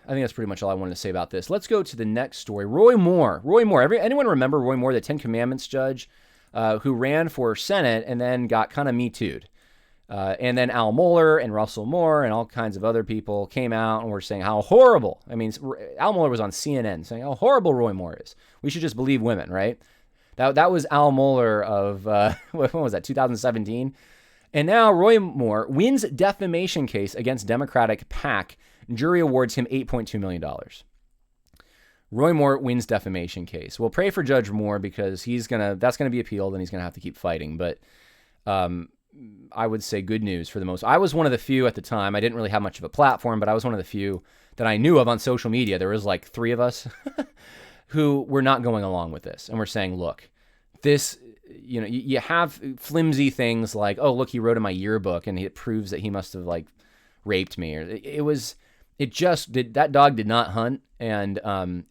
think that's pretty much all I wanted to say about this. Let's go to the next story. Roy Moore. Anyone remember Roy Moore, the Ten Commandments judge, who ran for Senate and then got kind of Me Too'd? And then Al Mohler and Russell Moore and all kinds of other people came out and were saying how horrible. I mean, Al Mohler was on CNN saying how horrible Roy Moore is. We should just believe women, right? That was Al Mohler of, when was that, 2017? And now Roy Moore wins defamation case against Democratic PAC. Jury awards him $8.2 million. Roy Moore wins defamation case. Well, pray for Judge Moore because that's going to be appealed and he's going to have to keep fighting. But I would say good news for the most. I was one of the few at the time. I didn't really have much of a platform, but I was one of the few that I knew of on social media. There was like 3 of us who were not going along with this. And we're saying, look, this, you have flimsy things like, oh, look, he wrote in my yearbook and it proves that he must have like raped me. Or that dog did not hunt. And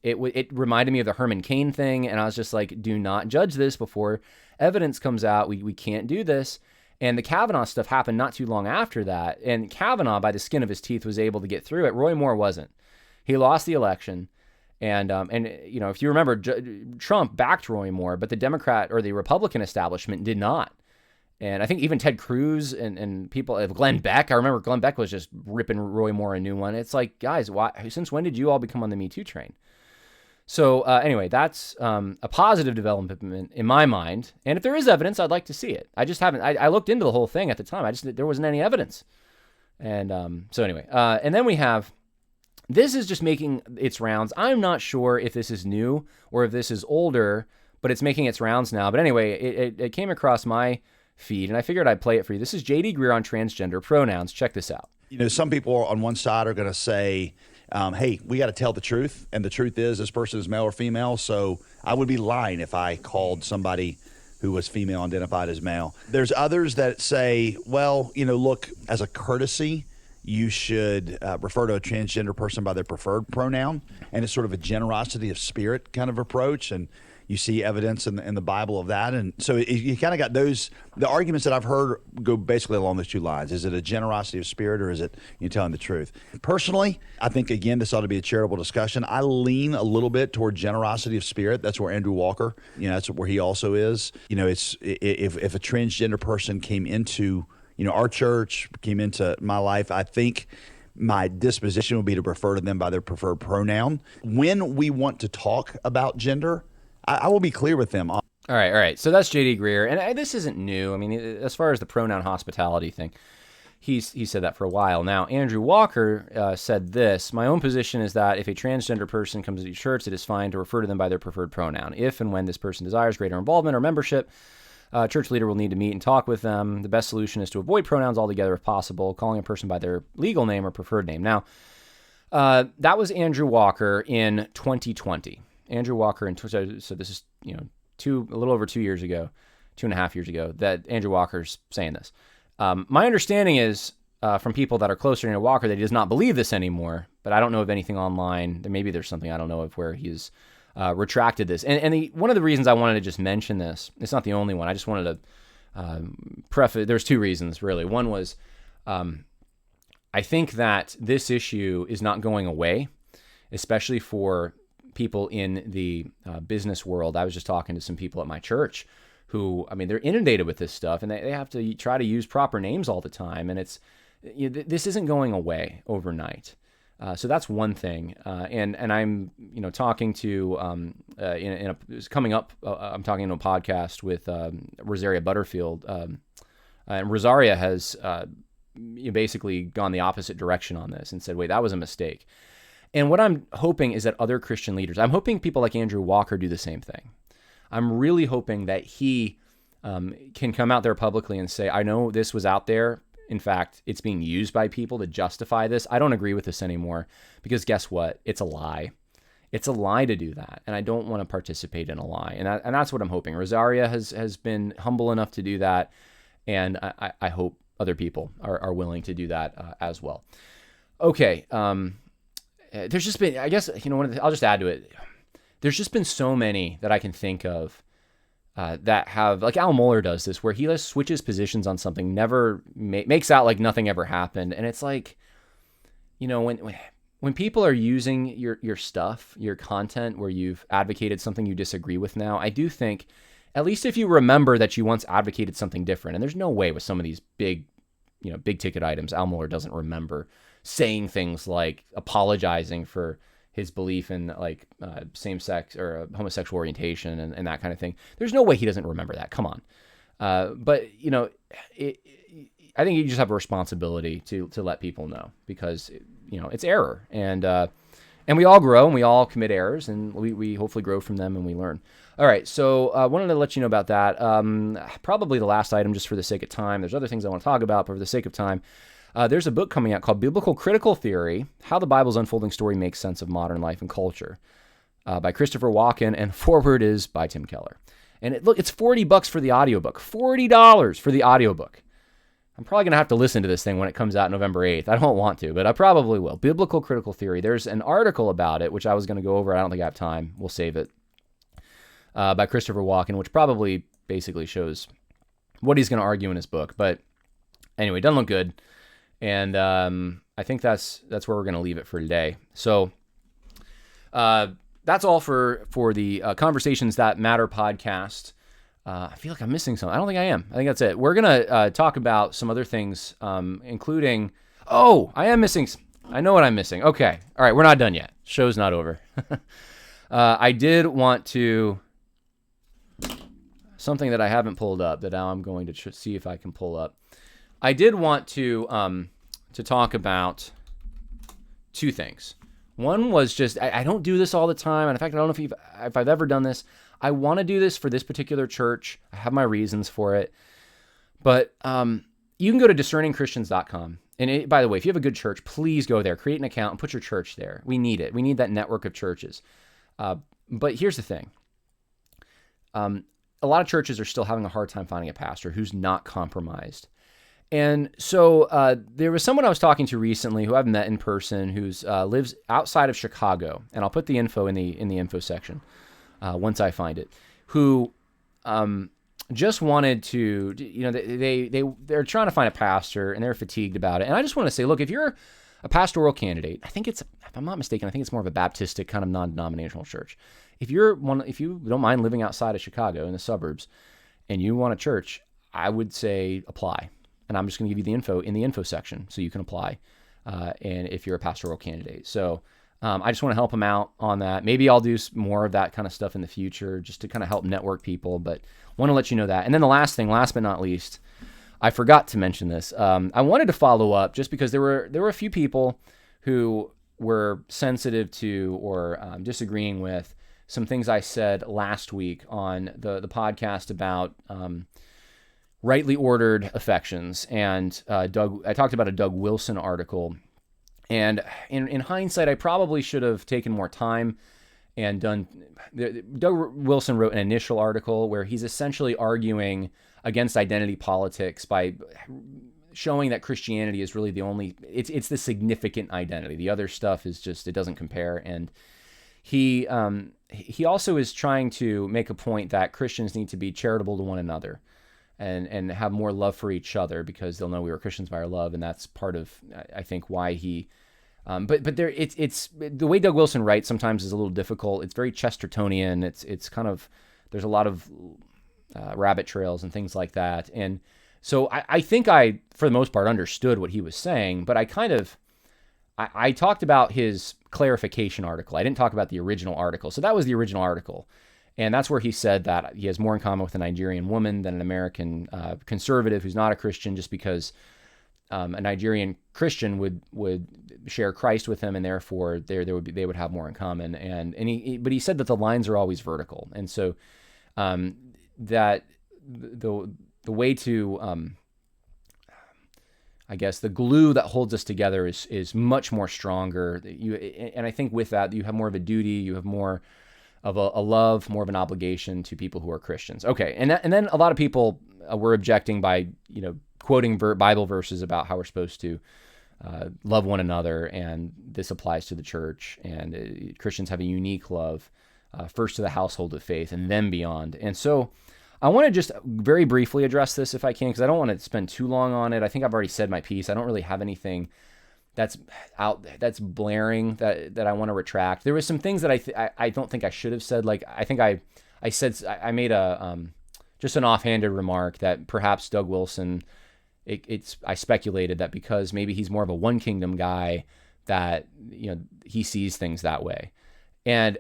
it reminded me of the Herman Cain thing. And I was just like, do not judge this before evidence comes out. We can't do this. And the Kavanaugh stuff happened not too long after that. And Kavanaugh, by the skin of his teeth, was able to get through it. Roy Moore wasn't. He lost the election. And if you remember, Trump backed Roy Moore, but the Democrat or the Republican establishment did not. And I think even Ted Cruz and people, Glenn Beck, I remember Glenn Beck was just ripping Roy Moore a new one. It's like, guys, since when did you all become on the Me Too train? So anyway, that's a positive development in my mind. And if there is evidence, I'd like to see it. I just haven't. I looked into the whole thing at the time. There wasn't any evidence. And so anyway, and then we have, this is just making its rounds. I'm not sure if this is new or if this is older, but it's making its rounds now. But anyway, it came across my feed, and I figured I'd play it for you. This is J.D. Greer on transgender pronouns. Check this out. Some people on one side are going to say, hey, we got to tell the truth. And the truth is this person is male or female. So I would be lying if I called somebody who was female identified as male. There's others that say, well, look, as a courtesy, you should refer to a transgender person by their preferred pronoun. And it's sort of a generosity of spirit kind of approach. And you see evidence in the Bible of that. And so you kind of got the arguments that I've heard go basically along those 2 lines. Is it a generosity of spirit or is it you telling the truth? Personally, I think, again, this ought to be a charitable discussion. I lean a little bit toward generosity of spirit. That's where Andrew Walker, that's where he also is. It's if a transgender person came into, our church, came into my life, I think my disposition would be to refer to them by their preferred pronoun. When we want to talk about gender, I will be clear with them. All right. So that's J.D. Greer. And this isn't new. I mean, as far as the pronoun hospitality thing, he said that for a while. Now, Andrew Walker said this: my own position is that if a transgender person comes to your church, it is fine to refer to them by their preferred pronoun. If and when this person desires greater involvement or membership, church leader will need to meet and talk with them. The best solution is to avoid pronouns altogether if possible, calling a person by their legal name or preferred name. Now, that was Andrew Walker in 2020. Andrew Walker, so this is, a little over 2 years ago, 2.5 years ago, that Andrew Walker's saying this. My understanding is from people that are closer to Andrew Walker that he does not believe this anymore, but I don't know of anything online. Maybe there's something I don't know of where he's retracted this. And one of the reasons I wanted to just mention this, it's not the only one. I just wanted to preface. There's two reasons really. One was I think that this issue is not going away, especially for people in the business world. I was just talking to some people at my church who, I mean, they're inundated with this stuff, and they have to try to use proper names all the time, and this isn't going away overnight. So that's one thing, and I'm talking to it's coming up. I'm talking to a podcast with Rosaria Butterfield, and Rosaria has basically gone the opposite direction on this and said, "Wait, that was a mistake." And what I'm hoping is that other Christian leaders, I'm hoping people like Andrew Walker do the same thing. I'm really hoping that he can come out there publicly and say, "I know this was out there. In fact, it's being used by people to justify this. I don't agree with this anymore because guess what? It's a lie. It's a lie to do that, and I don't want to participate in a lie." And that's what I'm hoping. Rosaria has been humble enough to do that, and I hope other people are willing to do that as well. Okay, there's just been, I guess, I'll just add to it. There's just been so many that I can think of that have, like Al Mohler does this, where he just switches positions on something, never makes out like nothing ever happened. And it's like, when people are using your stuff, your content, where you've advocated something you disagree with now, I do think, at least if you remember that you once advocated something different, and there's no way with some of these big ticket items, Al Mohler doesn't remember saying things like apologizing for his belief in like same-sex or homosexual orientation and that kind of thing. There's no way he doesn't remember that. Come on. But I think you just have a responsibility to let people know, because it's error, and we all grow and we all commit errors, and we hopefully grow from them and we learn. All right, so I wanted to let you know about that. Probably the last item, just for the sake of time. There's other things I want to talk about, but for the sake of time, there's a book coming out called Biblical Critical Theory: How the Bible's Unfolding Story Makes Sense of Modern Life and Culture, by Christopher Walken, and foreword is by Tim Keller. And it's $40 for the audiobook. $40 for the audiobook. I'm probably going to have to listen to this thing when it comes out November 8th. I don't want to, but I probably will. Biblical Critical Theory. There's an article about it, which I was going to go over. I don't think I have time. We'll save it. By Christopher Walken, which probably basically shows what he's going to argue in his book. But anyway, it doesn't look good. And I think that's where we're going to leave it for today. So that's all for the Conversations That Matter podcast. I feel like I'm missing something. I don't think I am. I think that's it. We're going to talk about some other things, including... Oh, I am missing... I know what I'm missing. Okay. All right, we're not done yet. Show's not over. I did want to... Something that I haven't pulled up that now I'm going to see if I can pull up. I did want to talk about two things. One was just, I don't do this all the time. And in fact, I don't know if I've ever done this. I want to do this for this particular church. I have my reasons for it. But you can go to discerningchristians.com. And by the way, if you have a good church, please go there, create an account, and put your church there. We need it. We need that network of churches. But here's the thing. A lot of churches are still having a hard time finding a pastor who's not compromised. And so there was someone I was talking to recently who I've met in person who's lives outside of Chicago, and I'll put the info in the info section once I find it, who just wanted to, they're trying to find a pastor, and they're fatigued about it. And I just want to say, look, if you're a pastoral candidate, I think it's, if I'm not mistaken, I think it's more of a Baptistic kind of non-denominational church. If you don't mind living outside of Chicago in the suburbs and you want a church, I would say apply. And I'm just going to give you the info in the info section so you can apply. And if you're a pastoral candidate. So I just want to help them out on that. Maybe I'll do more of that kind of stuff in the future just to kind of help network people, but want to let you know that. And then the last thing, last but not least, I forgot to mention this. I wanted to follow up just because there were a few people who were sensitive to or disagreeing with some things I said last week on the podcast about rightly ordered affections. And I talked about a Doug Wilson article. And in hindsight, I probably should have taken more time and done... Doug Wilson wrote an initial article where he's essentially arguing against identity politics by showing that Christianity is really the only... It's the significant identity. The other stuff is just, it doesn't compare. And he also is trying to make a point that Christians need to be charitable to one another and have more love for each other because they'll know we were Christians by our love, and that's part of, I think, why he. But there, it's the way Doug Wilson writes sometimes is a little difficult. It's very Chestertonian. It's kind of, there's a lot of rabbit trails and things like that, and so I think I, for the most part, understood what he was saying, but I talked about his clarification article. I didn't talk about the original article. So that was the original article. And that's where he said that he has more in common with a Nigerian woman than an American conservative who's not a Christian, just because a Nigerian Christian would share Christ with him, and therefore they would have more in common. But he said that the lines are always vertical, and so that the way to I guess the glue that holds us together is much more stronger. And I think with that, you have more of a duty, you have more of a love, more of an obligation to people who are Christians. Okay, and then a lot of people were objecting by quoting Bible verses about how we're supposed to love one another, and this applies to the church, and Christians have a unique love, first to the household of faith, and then beyond. And so I want to just very briefly address this if I can, because I don't want to spend too long on it. I think I've already said my piece. I don't really have anything that's blaring that I want to retract. There was some things that I don't think I should have said. Like I think I made a just an offhanded remark that perhaps Doug Wilson, I speculated that because maybe he's more of a one kingdom guy, that he sees things that way. And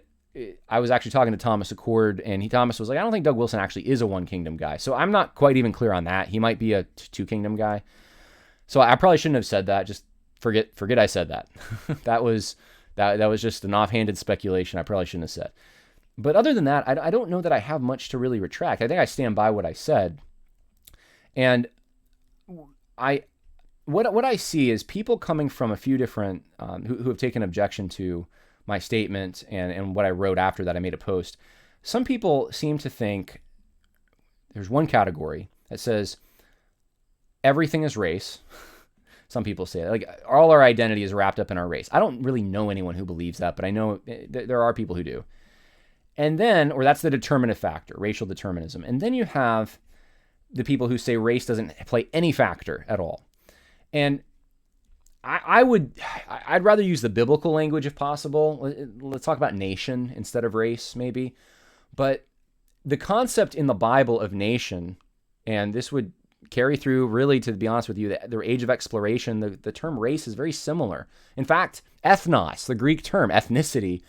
I was actually talking to Thomas Accord, and Thomas was like, I don't think Doug Wilson actually is a one kingdom guy. So I'm not quite even clear on that. He might be a two kingdom guy. So I probably shouldn't have said that. Just forget I said that. that was just an offhanded speculation I probably shouldn't have said. But other than that, I don't know that I have much to really retract. I think I stand by what I said. And what I see is people coming from a few different, who have taken objection to my statement and what I wrote after that. I made a post. Some people seem to think there's one category that says everything is race. Some people say like all our identity is wrapped up in our race. I don't really know anyone who believes that, but I know there are people who do. And then, or that's the determinative factor, racial determinism. And then you have the people who say race doesn't play any factor at all. And I'd rather use the biblical language if possible. Let's talk about nation instead of race, maybe. But the concept in the Bible of nation, and this would carry through, really, to be honest with you, the age of exploration, the term race is very similar. In fact, ethnos, the Greek term, ethnicity,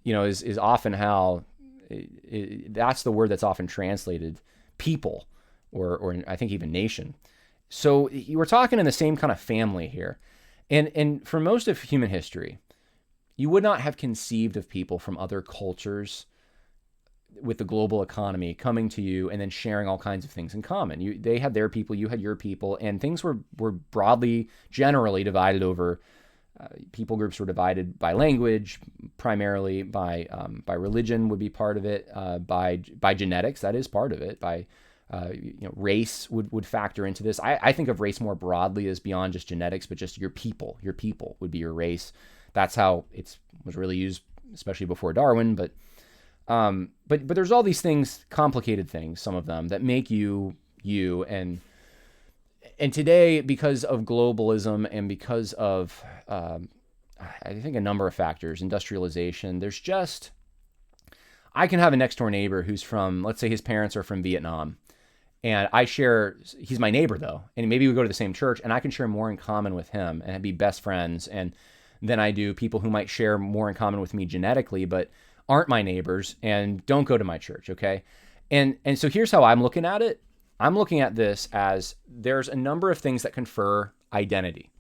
is often how, that's the word that's often translated people, or I think even nation. So we're talking in the same kind of family here. And for most of human history, you would not have conceived of people from other cultures with the global economy coming to you and then sharing all kinds of things in common. They had their people, you had your people, and things were broadly, generally divided over, people groups were divided by language, primarily by religion would be part of it, by genetics, that is part of it, by race would factor into this. I think of race more broadly as beyond just genetics, but just your people would be your race. That's how it was really used, especially before Darwin. But there's all these things, complicated things, some of them that make you, and today, because of globalism and because of, I think a number of factors, industrialization, I can have a next door neighbor who's from, let's say his parents are from Vietnam. And he's my neighbor though, and maybe we go to the same church, and I can share more in common with him and be best friends than I do people who might share more in common with me genetically, but aren't my neighbors and don't go to my church, okay? And so here's how I'm looking at it. I'm looking at this as there's a number of things that confer identity.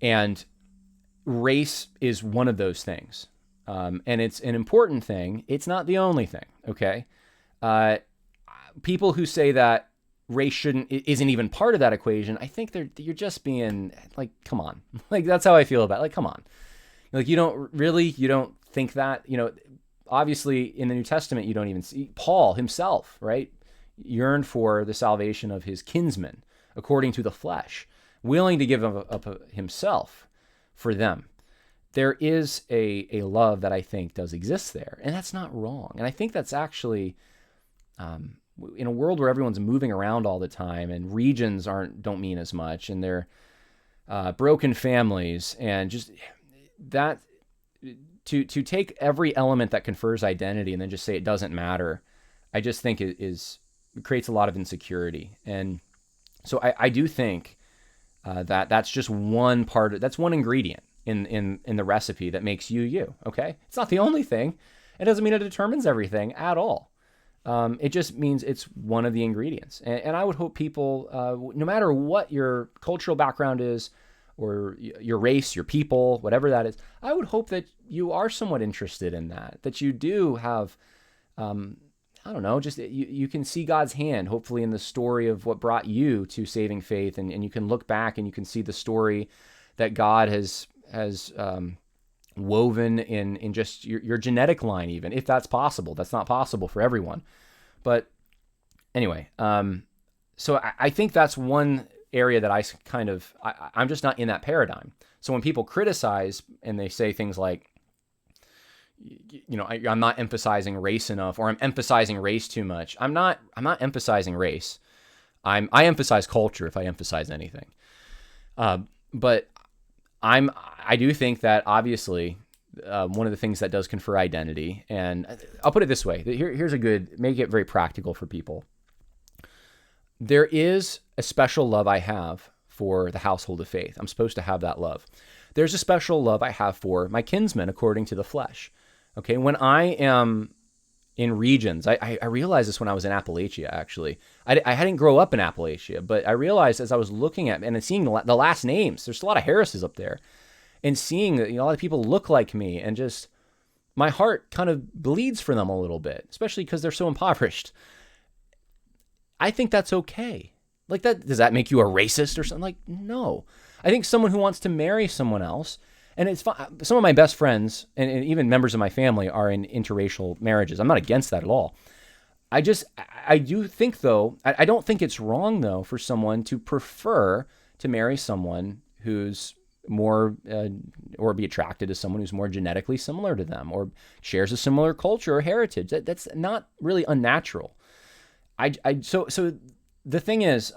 And race is one of those things. And it's an important thing. It's not the only thing, okay? People who say that race isn't even part of that equation, I think you're just being like, come on. Like, that's how I feel about it. Like, come on. Like, you don't think that, obviously in the New Testament, you don't even see Paul himself, right? Yearned for the salvation of his kinsmen according to the flesh, willing to give up himself for them. there is a love that I think does exist there, and that's not wrong. And I think that's actually, in a world where everyone's moving around all the time and regions don't mean as much, and they're broken families, and just that to take every element that confers identity and then just say it doesn't matter, I just think it creates a lot of insecurity. And so I do think that's just one that's one ingredient in the recipe that makes you. Okay, it's not the only thing. It doesn't mean it determines everything at all. It just means it's one of the ingredients. And I would hope people, no matter what your cultural background is, or your race, your people, whatever that is, I would hope that you are somewhat interested in that you do have, I don't know, just you can see God's hand, hopefully, in the story of what brought you to saving faith, and you can look back and you can see the story that God has woven in just your genetic line, even if that's possible. That's not possible for everyone. But anyway, so I think that's one area that I'm just not in that paradigm. So when people criticize and they say things like, I'm not emphasizing race enough, or I'm emphasizing race too much. I'm not emphasizing race. I emphasize culture if I emphasize anything. But I do think that obviously one of the things that does confer identity, and I'll put it this way. Here's make it very practical for people. There is a special love I have for the household of faith. I'm supposed to have that love. There's a special love I have for my kinsmen according to the flesh. Okay, when I am in regions, I realized this when I was in Appalachia, actually. I didn't grow up in Appalachia, but I realized as I was looking at and seeing the last names, there's a lot of Harrises up there, and seeing that a lot of people look like me, and just my heart kind of bleeds for them a little bit, especially because they're so impoverished. I think that's okay. Like, that, does that make you a racist or something? Like, no. I think someone who wants to marry someone else, and it's fine. Some of my best friends and even members of my family are in interracial marriages. I'm not against that at all. I do think, though, I don't think it's wrong, though, for someone to prefer to marry someone who's more, or be attracted to someone who's more genetically similar to them, or shares a similar culture or heritage. That's not really unnatural. So the thing is,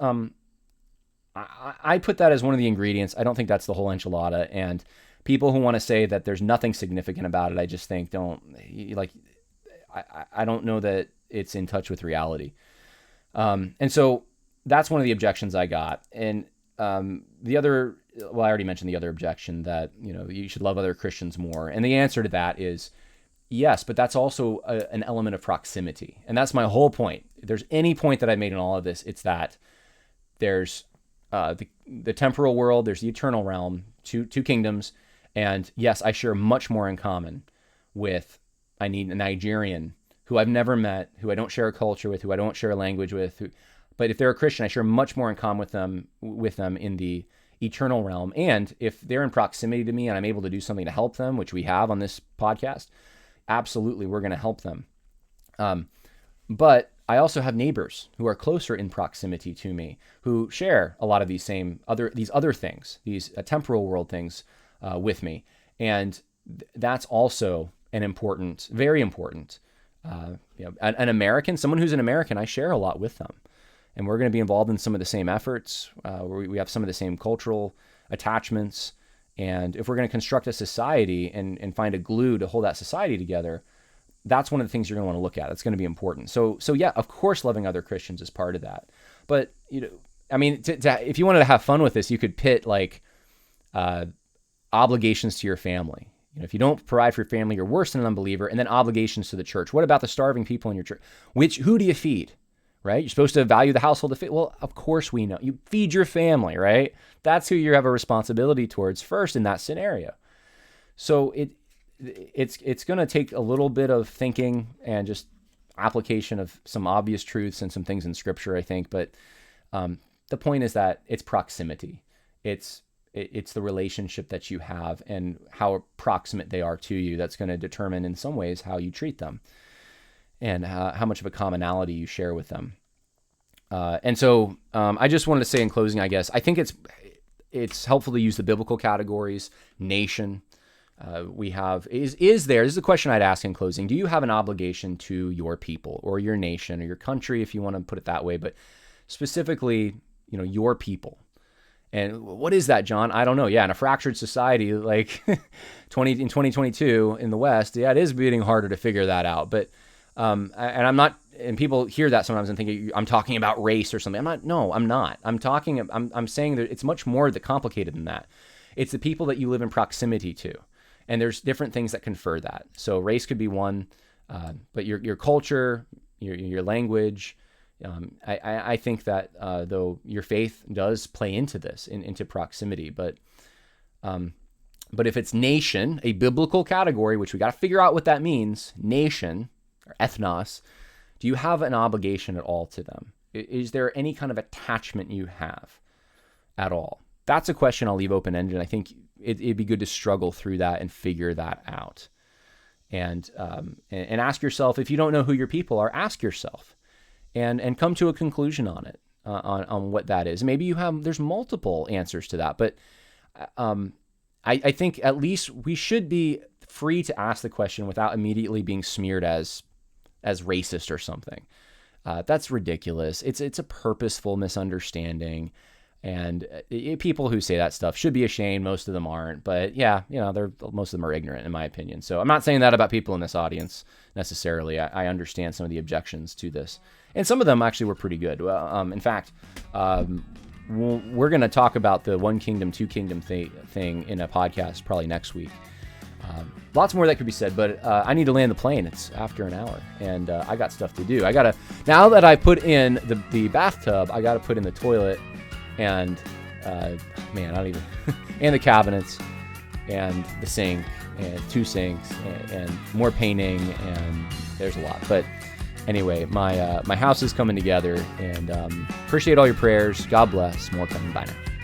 I put that as one of the ingredients. I don't think that's the whole enchilada. And people who want to say that there's nothing significant about it, I just think I don't know that it's in touch with reality. And so that's one of the objections I got. And the other, well, I already mentioned the other objection, that, you should love other Christians more. And the answer to that is yes, but that's also an element of proximity. And that's my whole point. If there's any point that I made in all of this, it's that there's the temporal world, there's the eternal realm, two kingdoms. And yes, I share much more in common with a Nigerian who I've never met, who I don't share a culture with, who I don't share a language with. But if they're a Christian, I share much more in common with them in the eternal realm. And if they're in proximity to me and I'm able to do something to help them, which we have on this podcast, absolutely, we're going to help them. But I also have neighbors who are closer in proximity to me, who share a lot of these other things, these temporal world things with me. And that's also very important. An American, someone who's an American, I share a lot with them. And we're going to be involved in some of the same efforts. We have some of the same cultural attachments. And if we're going to construct a society and find a glue to hold that society together, that's one of the things you're going to want to look at. It's going to be important. So yeah, of course, loving other Christians is part of that. But, if you wanted to have fun with this, you could pit obligations to your family. If you don't provide for your family, you're worse than an unbeliever. And then obligations to the church. What about the starving people in your church? Who do you feed? Right? You're supposed to value the household of faith. Well, of course we know. You feed your family, right? That's who you have a responsibility towards first in that scenario. So it's going to take a little bit of thinking and just application of some obvious truths and some things in Scripture, I think. But the point is that it's proximity. It's the relationship that you have and how proximate they are to you that's going to determine in some ways how you treat them and how much of a commonality you share with them. And so I just wanted to say in closing, I guess, I think it's helpful to use the biblical categories: nation, we have, is there, this is a question I'd ask in closing, do you have an obligation to your people or your nation or your country, if you want to put it that way, but specifically, your people? And what is that, John? I don't know. Yeah, in a fractured society like in 2022 in the West, yeah, it is getting harder to figure that out. But and people hear that sometimes and think I'm talking about race or something. I'm not. I'm saying that it's much more complicated than that. It's the people that you live in proximity to. And there's different things that confer that. So race could be one, but your culture, your language. I think that though your faith does play into this, into proximity. But if it's nation, a biblical category, which we got to figure out what that means, nation or ethnos, do you have an obligation at all to them? Is there any kind of attachment you have at all? That's a question I'll leave open-ended. I think it'd be good to struggle through that and figure that out. And ask yourself, if you don't know who your people are, ask yourself and come to a conclusion on it, on what that is. Maybe there's multiple answers to that, but I think at least we should be free to ask the question without immediately being smeared as racist or something. That's ridiculous. It's a purposeful misunderstanding. And people who say that stuff should be ashamed. Most of them aren't, but yeah, most of them are ignorant, in my opinion. So I'm not saying that about people in this audience necessarily. I understand some of the objections to this, and some of them actually were pretty good. Well, in fact, we're going to talk about the one kingdom, two kingdom thing in a podcast probably next week. Lots more that could be said, but I need to land the plane. It's after an hour, and I got stuff to do. Now that I put in the bathtub, I got to put in the toilet. And I don't even and the cabinets and the sink and two sinks and more painting, and there's a lot. But anyway, my house is coming together, and appreciate all your prayers. God bless. More coming. Bye now.